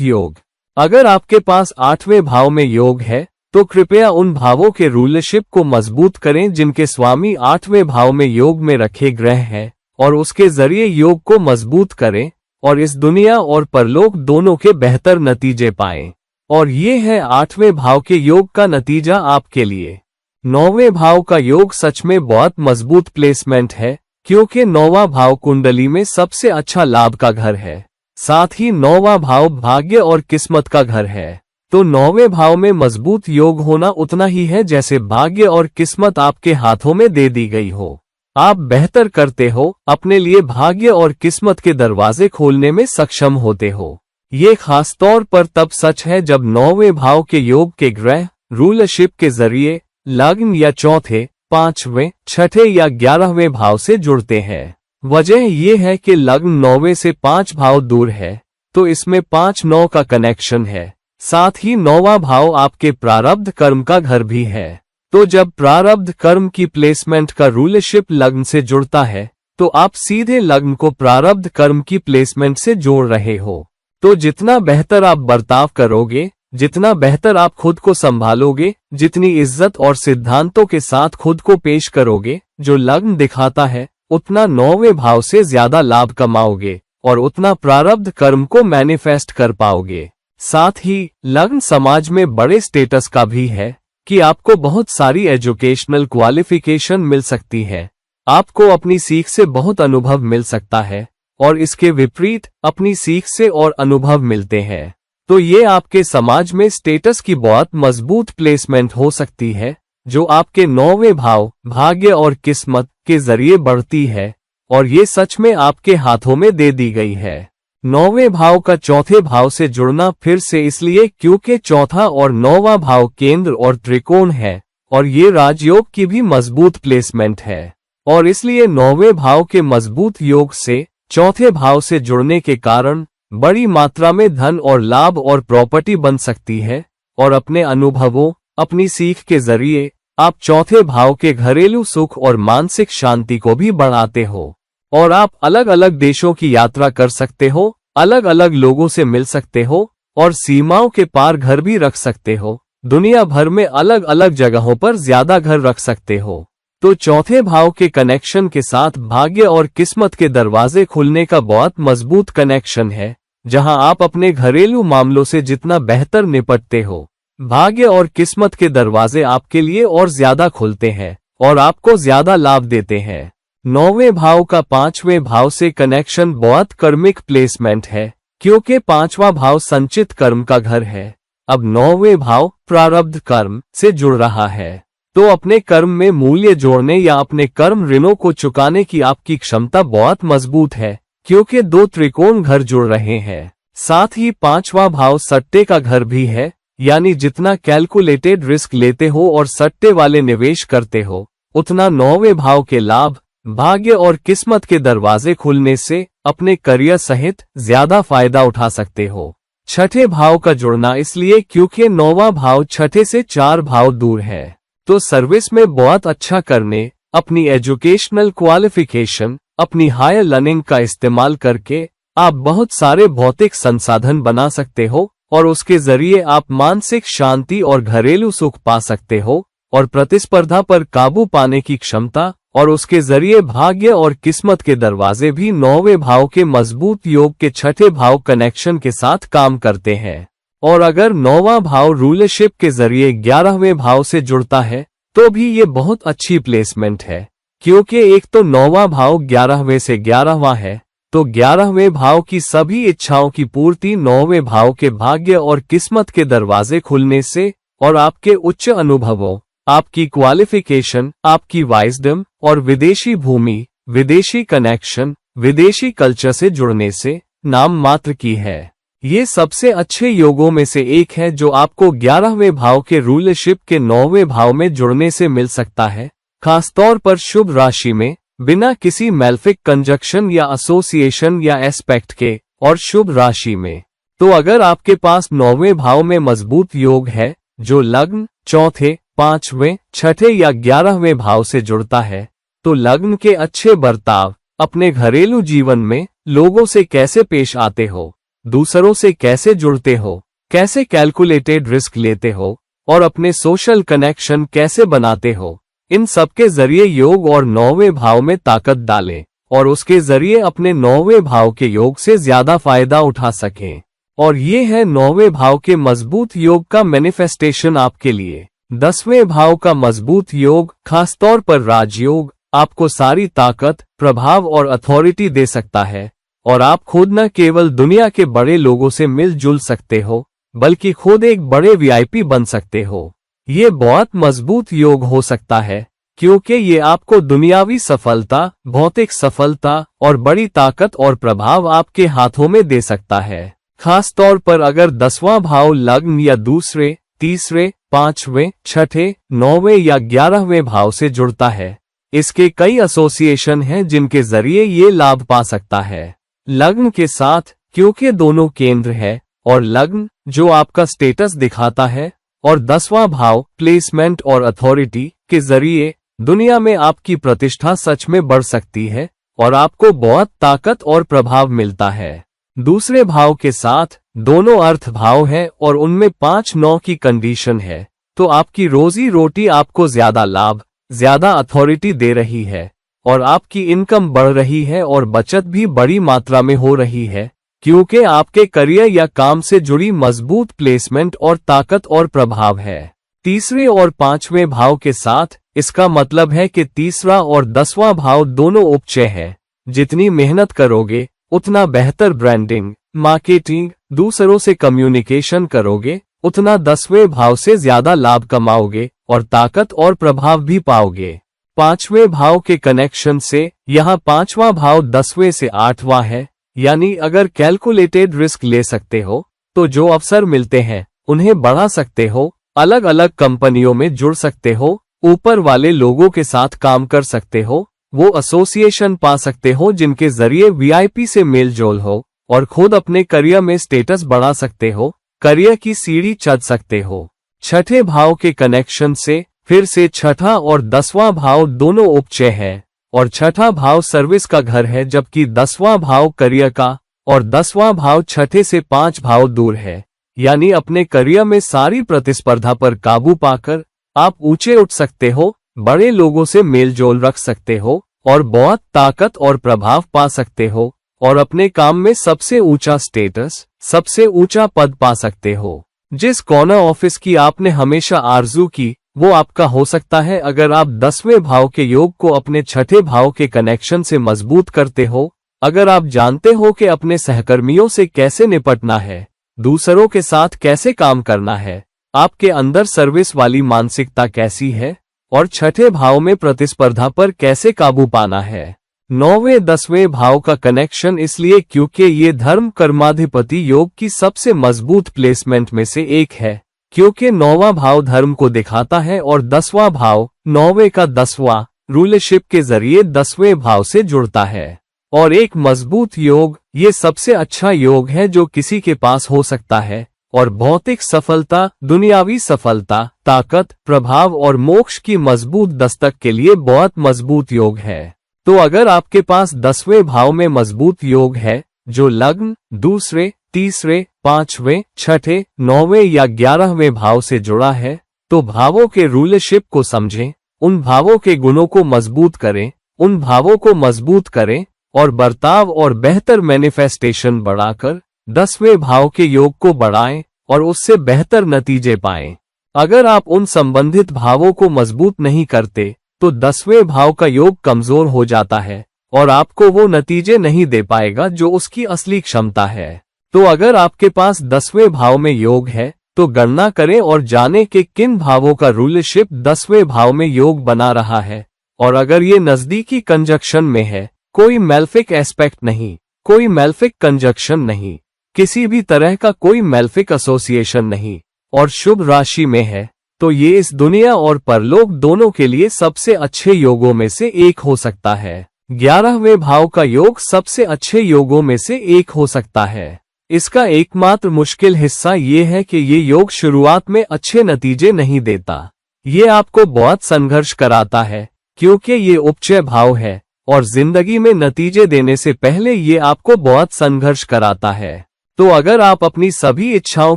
S1: योग। अगर आपके पास 8वें भाव में योग है तो कृपया उन भावों के रूलरशिप को मजबूत करें जिनके स्वामी 8वें भाव में योग में रखे ग्रह हैं और उसके जरिए योग को मजबूत करें और इस दुनिया और परलोक दोनों के बेहतर नतीजे पाएं। और ये है 8वें भाव के योग का नतीजा आपके लिए। 9वें भाव का योग सच में बहुत मजबूत प्लेसमेंट है क्योंकि 9वां भाव कुंडली में सबसे अच्छा लाभ का घर है, साथ ही 9वां भाव भाग्य और किस्मत का घर है। तो 9वें भाव में मजबूत योग होना उतना ही है जैसे भाग्य और किस्मत आपके हाथों में दे दी गई हो। आप बेहतर करते हो, अपने लिए भाग्य और किस्मत के दरवाजे खोलने में सक्षम होते हो। ये खास तौर पर तब सच है जब 9वें भाव के योग के ग्रह रूलरशिप के जरिए लग्न या चौथे, 5वें, 6ठे या 11वें भाव से जुड़ते हैं। वजह यह है कि लग्न 9वें से 5 भाव दूर है, तो इसमें 5-9 का कनेक्शन है। साथ ही 9वां भाव आपके प्रारब्ध कर्म का घर भी है। तो जब प्रारब्ध कर्म की प्लेसमेंट का रूलरशिप लग्न से जुड़ता है तो आप सीधे लग्न को प्रारब्ध कर्म की प्लेसमेंट से जोड़ रहे हो। तो जितना बेहतर आप बर्ताव करोगे, जितना बेहतर आप खुद को संभालोगे, जितनी इज्जत और सिद्धांतों के साथ खुद को पेश करोगे जो लग्न दिखाता है, उतना 9वें भाव से ज्यादा लाभ कमाओगे और उतना प्रारब्ध कर्म को मैनिफेस्ट कर पाओगे। साथ ही लग्न समाज में बड़े स्टेटस का भी है कि आपको बहुत सारी एजुकेशनल क्वालिफिकेशन मिल सकती है, आपको अपनी सीख से बहुत अनुभव मिल सकता है और इसके विपरीत अपनी सीख से और अनुभव मिलते हैं। तो ये आपके समाज में स्टेटस की बहुत मजबूत प्लेसमेंट हो सकती है जो आपके 9वें भाव भाग्य और किस्मत के जरिए बढ़ती है और ये सच में आपके हाथों में दे दी गई है। 9वें भाव का चौथे भाव से जुड़ना फिर से इसलिए क्योंकि चौथा और 9वां भाव केंद्र और त्रिकोण है और ये राजयोग की भी मजबूत प्लेसमेंट है और इसलिए 9वें भाव के मजबूत योग से चौथे भाव से जुड़ने के कारण बड़ी मात्रा में धन और लाभ और प्रॉपर्टी बन सकती है और अपने अनुभवों, अपनी सीख के जरिए आप चौथे भाव के घरेलू सुख और मानसिक शांति को भी बढ़ाते हो और आप अलग अलग देशों की यात्रा कर सकते हो, अलग अलग लोगों से मिल सकते हो और सीमाओं के पार घर भी रख सकते हो। दुनिया भर में अलग अलग जगहों पर ज्यादा घर रख सकते हो। तो चौथे भाव के कनेक्शन के साथ भाग्य और किस्मत के दरवाजे खुलने का बहुत मजबूत कनेक्शन है, जहां आप अपने घरेलू मामलों से जितना बेहतर निपटते हो, भाग्य और किस्मत के दरवाजे आपके लिए और ज्यादा खुलते हैं और आपको ज्यादा लाभ देते हैं। 9वें भाव का 5वें भाव से कनेक्शन बहुत कर्मिक प्लेसमेंट है क्योंकि 5वां भाव संचित कर्म का घर है। अब 9वें भाव प्रारब्ध कर्म से जुड़ रहा है, तो अपने कर्म में मूल्य जोड़ने या अपने कर्म ऋणों को चुकाने की आपकी क्षमता बहुत मजबूत है क्योंकि 2 त्रिकोण घर जुड़ रहे हैं। साथ ही 5वां भाव सट्टे का घर भी है, यानी जितना कैलकुलेटेड रिस्क लेते हो और सट्टे वाले निवेश करते हो, उतना 9वें भाव के लाभ, भाग्य और किस्मत के दरवाजे खुलने से अपने करियर सहित ज्यादा फायदा उठा सकते हो। छठे भाव का जुड़ना इसलिए क्योंकि 9वां भाव छठे से 4 भाव दूर है। तो सर्विस में बहुत अच्छा करने, अपनी एजुकेशनल क्वालिफिकेशन, अपनी हायर लर्निंग का इस्तेमाल करके आप बहुत सारे भौतिक संसाधन बना सकते हो और उसके जरिए आप मानसिक शांति और घरेलू सुख पा सकते हो और प्रतिस्पर्धा पर काबू पाने की क्षमता और उसके जरिए भाग्य और किस्मत के दरवाजे भी 9वें भाव के मजबूत योग के छठे भाव कनेक्शन के साथ काम करते हैं। और अगर 9वां भाव रूलरशिप के जरिए 11वें भाव से जुड़ता है तो भी ये बहुत अच्छी प्लेसमेंट है क्योंकि एक तो 9वां भाव 11वें से 11वां है, तो 11वें भाव की सभी इच्छाओं की पूर्ति 9वें भाव के भाग्य और किस्मत के दरवाजे खुलने से और आपके उच्च अनुभवों, आपकी क्वालिफिकेशन, आपकी वाइजडम और विदेशी भूमि, विदेशी कनेक्शन, विदेशी कल्चर से जुड़ने से नाम मात्र की है। ये सबसे अच्छे योगों में से एक है जो आपको 11वें भाव के रूलरशिप के 9वें भाव में जुड़ने से मिल सकता है, खासतौर पर शुभ राशि में, बिना किसी मैल्फिक कंजक्शन या एसोसिएशन या एस्पेक्ट के, और शुभ राशि में। तो अगर आपके पास 9वें भाव में मजबूत योग है जो लग्न, चौथे, 5वें, 6ठे या 11वें भाव से जुड़ता है, तो लग्न के अच्छे बर्ताव, अपने घरेलू जीवन में लोगों से कैसे पेश आते हो, दूसरों से कैसे जुड़ते हो, कैसे कैलकुलेटेड रिस्क लेते हो और अपने सोशल कनेक्शन कैसे बनाते हो, इन सब के जरिए योग और 9वें भाव में ताकत डालें और उसके जरिए अपने 9वें भाव के योग से ज्यादा फायदा उठा सकें। और ये है 9वें भाव के मजबूत योग का मैनिफेस्टेशन आपके लिए। 10वें भाव का मजबूत योग, खासतौर पर राजयोग, आपको सारी ताकत, प्रभाव और अथॉरिटी दे सकता है और आप खुद न केवल दुनिया के बड़े लोगों से मिलजुल सकते हो, बल्कि खुद एक बड़े वीआईपी बन सकते हो। ये बहुत मजबूत योग हो सकता है क्योंकि ये आपको दुनियावी सफलता, भौतिक सफलता और बड़ी ताकत और प्रभाव आपके हाथों में दे सकता है। खास तौर पर अगर 10वां भाव लग्न या दूसरे, तीसरे, 5वें, 6ठे, 9वें या 11वें भाव से जुड़ता है। इसके कई एसोसिएशन हैं जिनके जरिए ये लाभ पा सकता है। लग्न के साथ, क्योंकि दोनों केंद्र है, और लग्न जो आपका स्टेटस दिखाता है, और 10वां भाव प्लेसमेंट और अथॉरिटी के जरिए दुनिया में आपकी प्रतिष्ठा सच में बढ़ सकती है और आपको बहुत ताकत और प्रभाव मिलता है। दूसरे भाव के साथ दोनों अर्थ भाव हैं और उनमें 5-9 की कंडीशन है, तो आपकी रोजी रोटी आपको ज्यादा लाभ, ज्यादा अथॉरिटी दे रही है और आपकी इनकम बढ़ रही है और बचत भी बड़ी मात्रा में हो रही है क्योंकि आपके करियर या काम से जुड़ी मजबूत प्लेसमेंट और ताकत और प्रभाव है। तीसरे और 5वें भाव के साथ इसका मतलब है कि तीसरा और 10वां भाव दोनों उपचय है। जितनी मेहनत करोगे उतना बेहतर ब्रांडिंग, मार्केटिंग, दूसरों से कम्युनिकेशन करोगे, उतना 10वें भाव से ज्यादा लाभ कमाओगे और ताकत और प्रभाव भी पाओगे। 5वें भाव के कनेक्शन से यहाँ 5वां भाव 10वें से 8वां है, यानी अगर कैलकुलेटेड रिस्क ले सकते हो तो जो अवसर मिलते हैं उन्हें बढ़ा सकते हो, अलग अलग कंपनियों में जुड़ सकते हो, ऊपर वाले लोगों के साथ काम कर सकते हो, वो एसोसिएशन पा सकते हो जिनके जरिए वीआईपी से मेल जोल हो और खुद अपने करियर में स्टेटस बढ़ा सकते हो, करियर की सीढ़ी चढ़ सकते हो। 6ठे भाव के कनेक्शन से फिर से 6ठा और 10वां भाव दोनों उपचय है और 6ठा भाव सर्विस का घर है, जबकि 10वां भाव करियर का और 10वां भाव 6ठे से 5 भाव दूर है। यानी अपने करियर में सारी प्रतिस्पर्धा पर काबू पाकर आप ऊंचे उठ सकते हो, बड़े लोगों से मेलजोल रख सकते हो और बहुत ताकत और प्रभाव पा सकते हो और अपने काम में सबसे ऊंचा स्टेटस, सबसे ऊंचा पद पा सकते हो। जिस कॉर्नर ऑफिस की आपने हमेशा आरजू की वो आपका हो सकता है अगर आप 10वें भाव के योग को अपने 6ठे भाव के कनेक्शन से मजबूत करते हो, अगर आप जानते हो कि अपने सहकर्मियों से कैसे निपटना है, दूसरों के साथ कैसे काम करना है, आपके अंदर सर्विस वाली मानसिकता कैसी है और 6ठे भाव में प्रतिस्पर्धा पर कैसे काबू पाना है। 9वें 10वें भाव का कनेक्शन इसलिए क्योंकि ये धर्म कर्माधिपति योग की सबसे मजबूत प्लेसमेंट में से एक है, क्योंकि 9वां भाव धर्म को दिखाता है और 10वां भाव 9वें का 10वां रूलरशिप के जरिए 10वें भाव से जुड़ता है। और एक मजबूत योग ये सबसे अच्छा योग है जो किसी के पास हो सकता है और भौतिक सफलता, दुनियावी सफलता, ताकत, प्रभाव और मोक्ष की मजबूत दस्तक के लिए बहुत मजबूत योग है। तो अगर आपके पास 10वें भाव में मजबूत योग है जो लग्न, दूसरे, तीसरे, 5वें, 6ठे, 9वें या 11वें भाव से जुड़ा है, तो भावों के रूलरशिप को समझें, उन भावों के गुणों को मजबूत करें, उन भावों को मजबूत करें और बर्ताव और बेहतर मैनिफेस्टेशन बढ़ाकर 10वें भाव के योग को बढ़ाएं और उससे बेहतर नतीजे पाएं। अगर आप उन संबंधित भावों को मजबूत नहीं करते तो 10वें भाव का योग कमजोर हो जाता है और आपको वो नतीजे नहीं दे पाएगा जो उसकी असली क्षमता है। तो अगर आपके पास 10वें भाव में योग है तो गणना करें और जानें कि किन भावों का रूलरशिप 10वें भाव में योग बना रहा है। और अगर ये नजदीकी कंजक्शन में है, कोई मेल्फिक एस्पेक्ट नहीं, कोई मेल्फिक कंजक्शन नहीं, किसी भी तरह का कोई मेल्फिक एसोसिएशन नहीं, और शुभ राशि में है, तो ये इस दुनिया और परलोक दोनों के लिए सबसे अच्छे योगों में से एक हो सकता है। 11वें भाव का योग सबसे अच्छे योगों में से एक हो सकता है। इसका एकमात्र मुश्किल हिस्सा ये है कि ये योग शुरुआत में अच्छे नतीजे नहीं देता। ये आपको बहुत संघर्ष कराता है, क्योंकि ये उपचय भाव है और जिंदगी में नतीजे देने से पहले ये आपको बहुत संघर्ष कराता है। तो अगर आप अपनी सभी इच्छाओं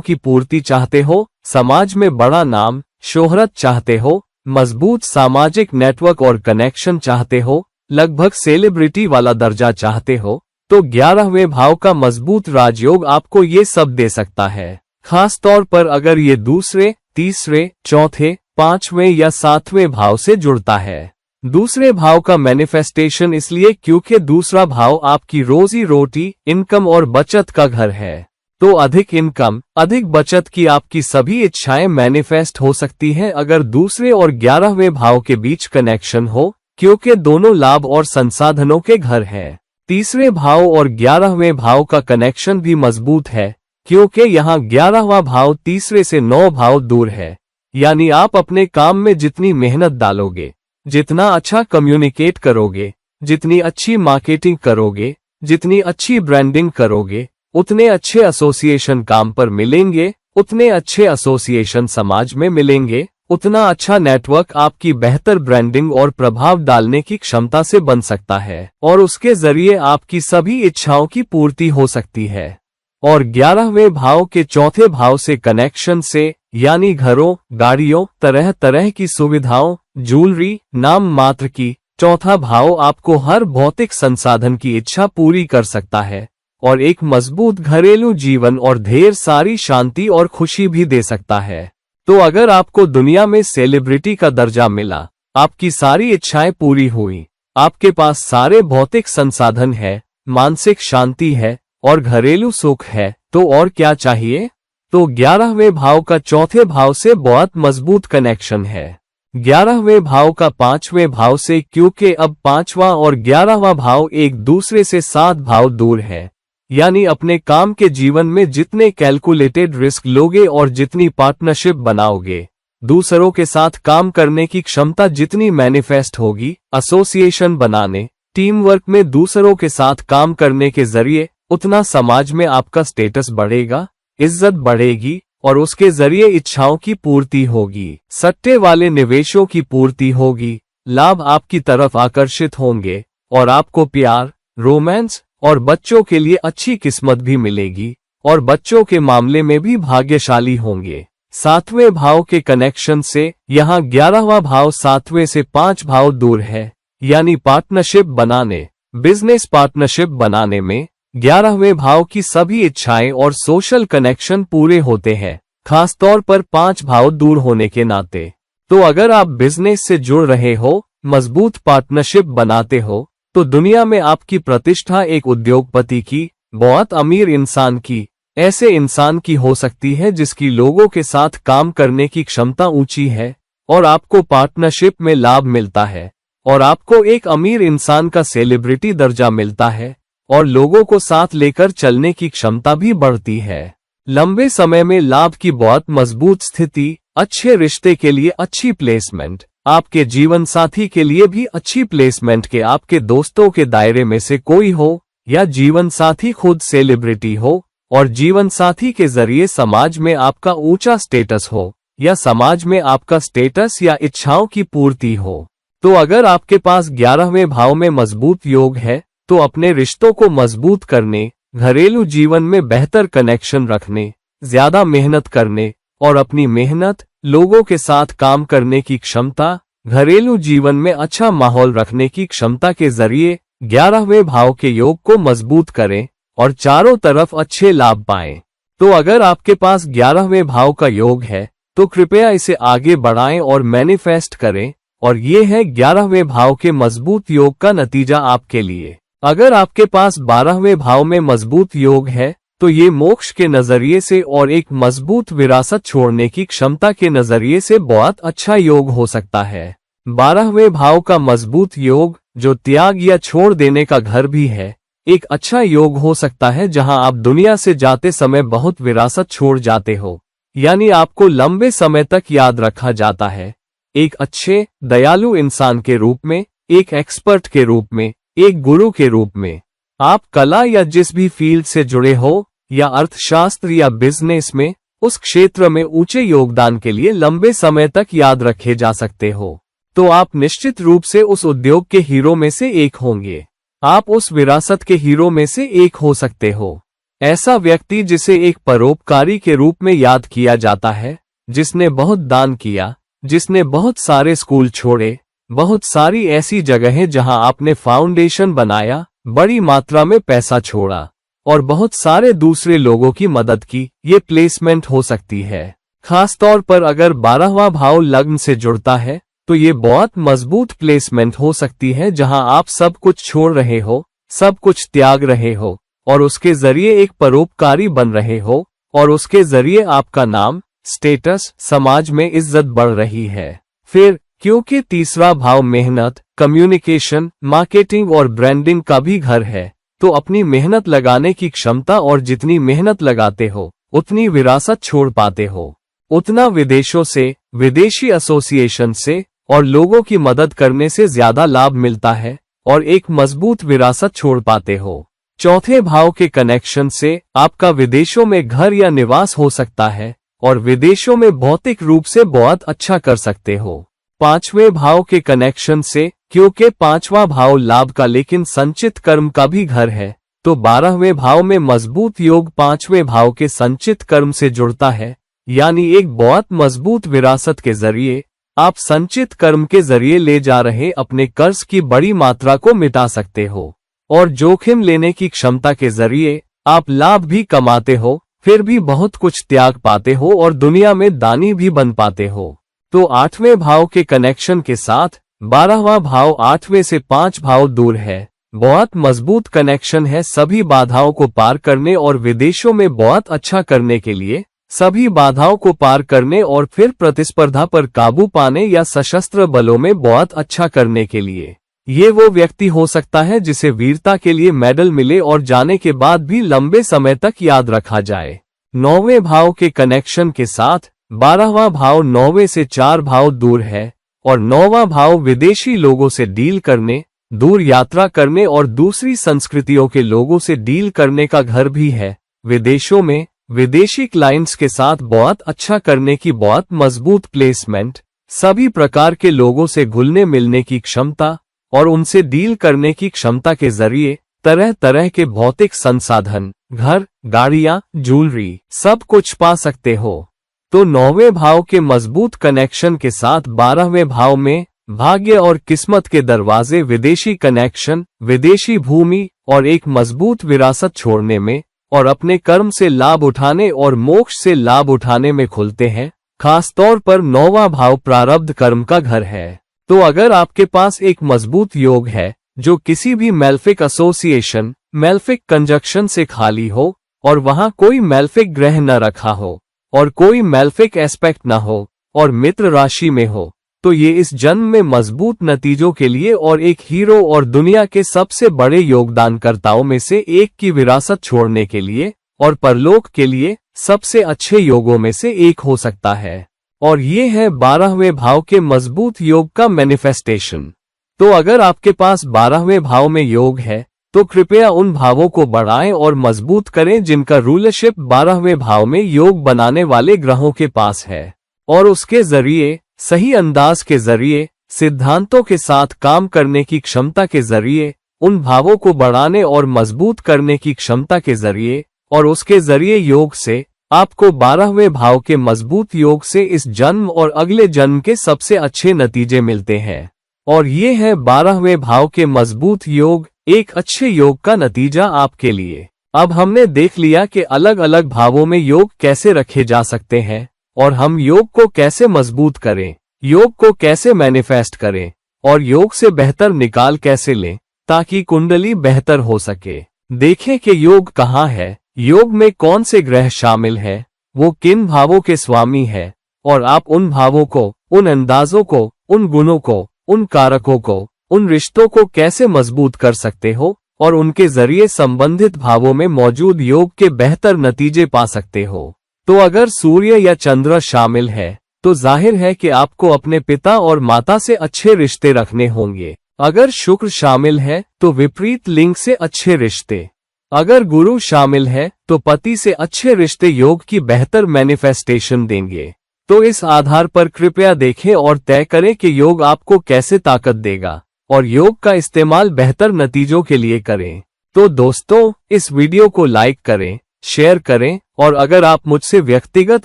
S1: की पूर्ति चाहते हो, समाज में बड़ा नाम, शोहरत चाहते हो, मजबूत सामाजिक नेटवर्क और कनेक्शन चाहते हो, लगभग सेलिब्रिटी वाला दर्जा चाहते हो, तो 11वें भाव का मजबूत राजयोग आपको ये सब दे सकता है। खास तौर पर अगर ये दूसरे, तीसरे, चौथे, 5वें या 7वें भाव से जुड़ता है। दूसरे भाव का मैनिफेस्टेशन इसलिए क्योंकि दूसरा भाव आपकी रोजी रोटी, इनकम और बचत का घर है। तो अधिक इनकम, अधिक बचत की आपकी सभी इच्छाएं मैनिफेस्ट हो सकती हैं अगर दूसरे और 11वें भाव के बीच कनेक्शन हो, क्योंकि दोनों लाभ और संसाधनों के घर हैं। तीसरे भाव और 11वें भाव का कनेक्शन भी मजबूत है, क्योंकि यहाँ 11वां भाव तीसरे से 9 भाव दूर है। यानी आप अपने काम में जितनी मेहनत डालोगे, जितना अच्छा कम्युनिकेट करोगे, जितनी अच्छी मार्केटिंग करोगे, जितनी अच्छी ब्रांडिंग करोगे, उतने अच्छे एसोसिएशन काम पर मिलेंगे, उतने अच्छे एसोसिएशन समाज में मिलेंगे, उतना अच्छा नेटवर्क आपकी बेहतर ब्रांडिंग और प्रभाव डालने की क्षमता से बन सकता है और उसके जरिए आपकी सभी इच्छाओं की पूर्ति हो सकती है। और 11वें भाव के चौथे भाव से कनेक्शन से, यानी घरों, गाड़ियों, तरह तरह की सुविधाओं, ज्वेलरी, नाम मात्र की, चौथा भाव आपको हर भौतिक संसाधन की इच्छा पूरी कर सकता है और एक मजबूत घरेलू जीवन और ढेर सारी शांति और खुशी भी दे सकता है। तो अगर आपको दुनिया में सेलिब्रिटी का दर्जा मिला, आपकी सारी इच्छाएं पूरी हुई, आपके पास सारे भौतिक संसाधन है, मानसिक शांति है और घरेलू सुख है, तो और क्या चाहिए? तो 11वें भाव का चौथे भाव से बहुत मजबूत कनेक्शन है। 11वें भाव का 5वें भाव से, क्योंकि अब 5वां और 11वां भाव एक दूसरे से 7 भाव दूर है। यानी अपने काम के जीवन में जितने कैलकुलेटेड रिस्क लोगे और जितनी पार्टनरशिप बनाओगे, दूसरों के साथ काम करने की क्षमता जितनी मैनिफेस्ट होगी, एसोसिएशन बनाने, टीम वर्क में दूसरों के साथ काम करने के जरिए, उतना समाज में आपका स्टेटस बढ़ेगा, इज्जत बढ़ेगी और उसके जरिए इच्छाओं की पूर्ति होगी, सट्टे वाले निवेशों की पूर्ति होगी, लाभ आपकी तरफ आकर्षित होंगे और आपको प्यार, रोमांस और बच्चों के लिए अच्छी किस्मत भी मिलेगी और बच्चों के मामले में भी भाग्यशाली होंगे। 7वें भाव के कनेक्शन से, यहाँ 11वां भाव 7वें से 5 भाव दूर है। यानी पार्टनरशिप बनाने, बिजनेस पार्टनरशिप बनाने में 11वें भाव की सभी इच्छाएं और सोशल कनेक्शन पूरे होते हैं, खास तौर पर 5 भाव दूर होने के नाते। तो अगर आप बिजनेस से जुड़ रहे हो, मजबूत पार्टनरशिप बनाते हो, तो दुनिया में आपकी प्रतिष्ठा एक उद्योगपति की, बहुत अमीर इंसान की, ऐसे इंसान की हो सकती है जिसकी लोगों के साथ काम करने की क्षमता ऊंची है और आपको पार्टनरशिप में लाभ मिलता है और आपको एक अमीर इंसान का सेलिब्रिटी दर्जा मिलता है और लोगों को साथ लेकर चलने की क्षमता भी बढ़ती है। लंबे समय में लाभ की बहुत मजबूत स्थिति, अच्छे रिश्ते के लिए अच्छी प्लेसमेंट, आपके जीवन साथी के लिए भी अच्छी प्लेसमेंट के आपके दोस्तों के दायरे में से कोई हो या जीवन साथी खुद सेलिब्रिटी हो और जीवन साथी के जरिए समाज में आपका ऊंचा स्टेटस हो या समाज में आपका स्टेटस या इच्छाओं की पूर्ति हो। तो अगर आपके पास 11वें भाव में मजबूत योग है, तो अपने रिश्तों को मजबूत करने, घरेलू जीवन में बेहतर कनेक्शन रखने, ज्यादा मेहनत करने और अपनी मेहनत, लोगों के साथ काम करने की क्षमता, घरेलू जीवन में अच्छा माहौल रखने की क्षमता के जरिए 11वें भाव के योग को मजबूत करें और चारों तरफ अच्छे लाभ पाएं। तो अगर आपके पास 11वें भाव का योग है, तो कृपया इसे आगे बढ़ाएं और मैनिफेस्ट करें, और ये है 11वें भाव के मजबूत योग का नतीजा आपके लिए। अगर आपके पास 12वें भाव में मजबूत योग है, तो ये मोक्ष के नजरिए से और एक मजबूत विरासत छोड़ने की क्षमता के नजरिए से बहुत अच्छा योग हो सकता है। 12वें भाव का मजबूत योग, जो त्याग या छोड़ देने का घर भी है, एक अच्छा योग हो सकता है जहां आप दुनिया से जाते समय बहुत विरासत छोड़ जाते हो, यानी आपको लंबे समय तक याद रखा जाता है, एक अच्छे दयालु इंसान के रूप में, एक एक्सपर्ट के रूप में, एक गुरु के रूप में। आप कला या जिस भी फील्ड से जुड़े हो, या अर्थशास्त्र या बिजनेस में, उस क्षेत्र में ऊंचे योगदान के लिए लंबे समय तक याद रखे जा सकते हो, तो आप निश्चित रूप से उस उद्योग के हीरो में से एक होंगे। आप उस विरासत के हीरो में से एक हो सकते हो। ऐसा व्यक्ति जिसे एक परोपकारी के रूप में याद किया जाता है, जिसने बहुत दान किया, जिसने बहुत सारे स्कूल छोड़े, बहुत सारी ऐसी जगहें जहां आपने फाउंडेशन बनाया, बड़ी मात्रा में पैसा छोड़ा और बहुत सारे दूसरे लोगों की मदद की, ये प्लेसमेंट हो सकती है। खासतौर पर अगर 12वां भाव लग्न से जुड़ता है तो ये बहुत मजबूत प्लेसमेंट हो सकती है जहां आप सब कुछ छोड़ रहे हो, सब कुछ त्याग रहे हो और उसके जरिए एक परोपकारी बन रहे हो, और उसके जरिए आपका नाम, स्टेटस, समाज में इज्जत बढ़ रही है। फिर क्योंकि तीसरा भाव मेहनत, कम्युनिकेशन, मार्केटिंग और ब्रांडिंग का भी घर है, तो अपनी मेहनत लगाने की क्षमता, और जितनी मेहनत लगाते हो उतनी विरासत छोड़ पाते हो, उतना विदेशों से, विदेशी एसोसिएशन से और लोगों की मदद करने से ज्यादा लाभ मिलता है और एक मजबूत विरासत छोड़ पाते हो। चौथे भाव के कनेक्शन से आपका विदेशों में घर या निवास हो सकता है और विदेशों में भौतिक रूप से बहुत अच्छा कर सकते हो। 5वें भाव के कनेक्शन से, क्योंकि 5वां भाव लाभ का लेकिन संचित कर्म का भी घर है, तो 12वें भाव में मजबूत योग 5वें भाव के संचित कर्म से जुड़ता है, यानी एक बहुत मजबूत विरासत के जरिए आप संचित कर्म के जरिए ले जा रहे अपने कर्ज की बड़ी मात्रा को मिटा सकते हो, और जोखिम लेने की क्षमता के जरिए आप लाभ भी कमाते हो, फिर भी बहुत कुछ त्याग पाते हो और दुनिया में दानी भी बन पाते हो। तो 8वें भाव के कनेक्शन के साथ 12वां भाव 8वें से 5 भाव दूर है, बहुत मजबूत कनेक्शन है सभी बाधाओं को पार करने और विदेशों में बहुत अच्छा करने के लिए, सभी बाधाओं को पार करने और फिर प्रतिस्पर्धा पर काबू पाने या सशस्त्र बलों में बहुत अच्छा करने के लिए। ये वो व्यक्ति हो सकता है जिसे वीरता के लिए मेडल मिले और जाने के बाद भी लंबे समय तक याद रखा जाए। 9वें भाव के कनेक्शन के साथ 12वां भाव 9वें से 4 भाव दूर है और 9वां भाव विदेशी लोगों से डील करने, दूर यात्रा करने और दूसरी संस्कृतियों के लोगों से डील करने का घर भी है। विदेशों में विदेशी क्लाइंट्स के साथ बहुत अच्छा करने की बहुत मजबूत प्लेसमेंट, सभी प्रकार के लोगों से घुलने मिलने की क्षमता और उनसे डील करने की क्षमता के जरिए तरह तरह के भौतिक संसाधन, घर, गाड़ियां, ज्वेलरी, सब कुछ पा सकते हो। तो 9वें भाव के मजबूत कनेक्शन के साथ 12वें भाव में भाग्य और किस्मत के दरवाजे विदेशी कनेक्शन, विदेशी भूमि और एक मजबूत विरासत छोड़ने में और अपने कर्म से लाभ उठाने और मोक्ष से लाभ उठाने में खुलते हैं। खासतौर पर 9वां भाव प्रारब्ध कर्म का घर है। तो अगर आपके पास एक मजबूत योग है जो किसी भी मेल्फिक एसोसिएशन, मेल्फिक कंजक्शन से खाली हो और वहां कोई मेल्फिक ग्रह न रखा हो और कोई मेल्फिक एस्पेक्ट न हो और मित्र राशि में हो, तो ये इस जन्म में मजबूत नतीजों के लिए और एक हीरो और दुनिया के सबसे बड़े योगदानकर्ताओं में से एक की विरासत छोड़ने के लिए और परलोक के लिए सबसे अच्छे योगों में से एक हो सकता है। और ये है 12वें भाव के मजबूत योग का मैनिफेस्टेशन। तो अगर आपके पास 12वें भाव में योग है तो कृपया उन भावों को बढ़ाएं और मजबूत करें जिनका रूलरशिप 12वें भाव में योग बनाने वाले ग्रहों के पास है, और उसके जरिए, सही अंदाज के जरिए, सिद्धांतों के साथ काम करने की क्षमता के जरिए, उन भावों को बढ़ाने और मजबूत करने की क्षमता के जरिए, और उसके जरिए योग से आपको 12वें भाव के मजबूत योग से इस जन्म और अगले जन्म के सबसे अच्छे नतीजे मिलते हैं। और ये है 12वें भाव के मजबूत योग, एक अच्छे योग का नतीजा आपके लिए। अब हमने देख लिया कि अलग अलग भावों में योग कैसे रखे जा सकते हैं और हम योग को कैसे मजबूत करें, योग को कैसे मैनिफेस्ट करें और योग से बेहतर निकाल कैसे लें ताकि कुंडली बेहतर हो सके। देखें कि योग कहाँ है, योग में कौन से ग्रह शामिल है, वो किन भावों के स्वामी है, और आप उन भावों को, उन अंदाजों को, उन गुणों को, उन कारकों को, उन रिश्तों को कैसे मजबूत कर सकते हो और उनके जरिए संबंधित भावों में मौजूद योग के बेहतर नतीजे पा सकते हो। तो अगर सूर्य या चंद्र शामिल है तो जाहिर है कि आपको अपने पिता और माता से अच्छे रिश्ते रखने होंगे। अगर शुक्र शामिल है तो विपरीत लिंग से अच्छे रिश्ते। अगर गुरु शामिल है तो पति से अच्छे रिश्ते योग की बेहतर मैनिफेस्टेशन देंगे। तो इस आधार पर कृपया देखें और तय करें कि योग आपको कैसे ताकत देगा और योग का इस्तेमाल बेहतर नतीजों के लिए करें। तो दोस्तों, इस वीडियो को लाइक करें, शेयर करें और अगर आप मुझसे व्यक्तिगत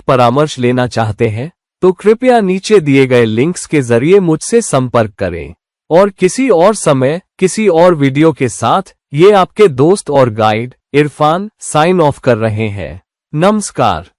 S1: परामर्श लेना चाहते हैं तो कृपया नीचे दिए गए लिंक्स के जरिए मुझसे संपर्क करें। और किसी और समय, किसी और वीडियो के साथ ये आपके दोस्त और गाइड इरफान साइन ऑफ कर रहे हैं। नमस्कार।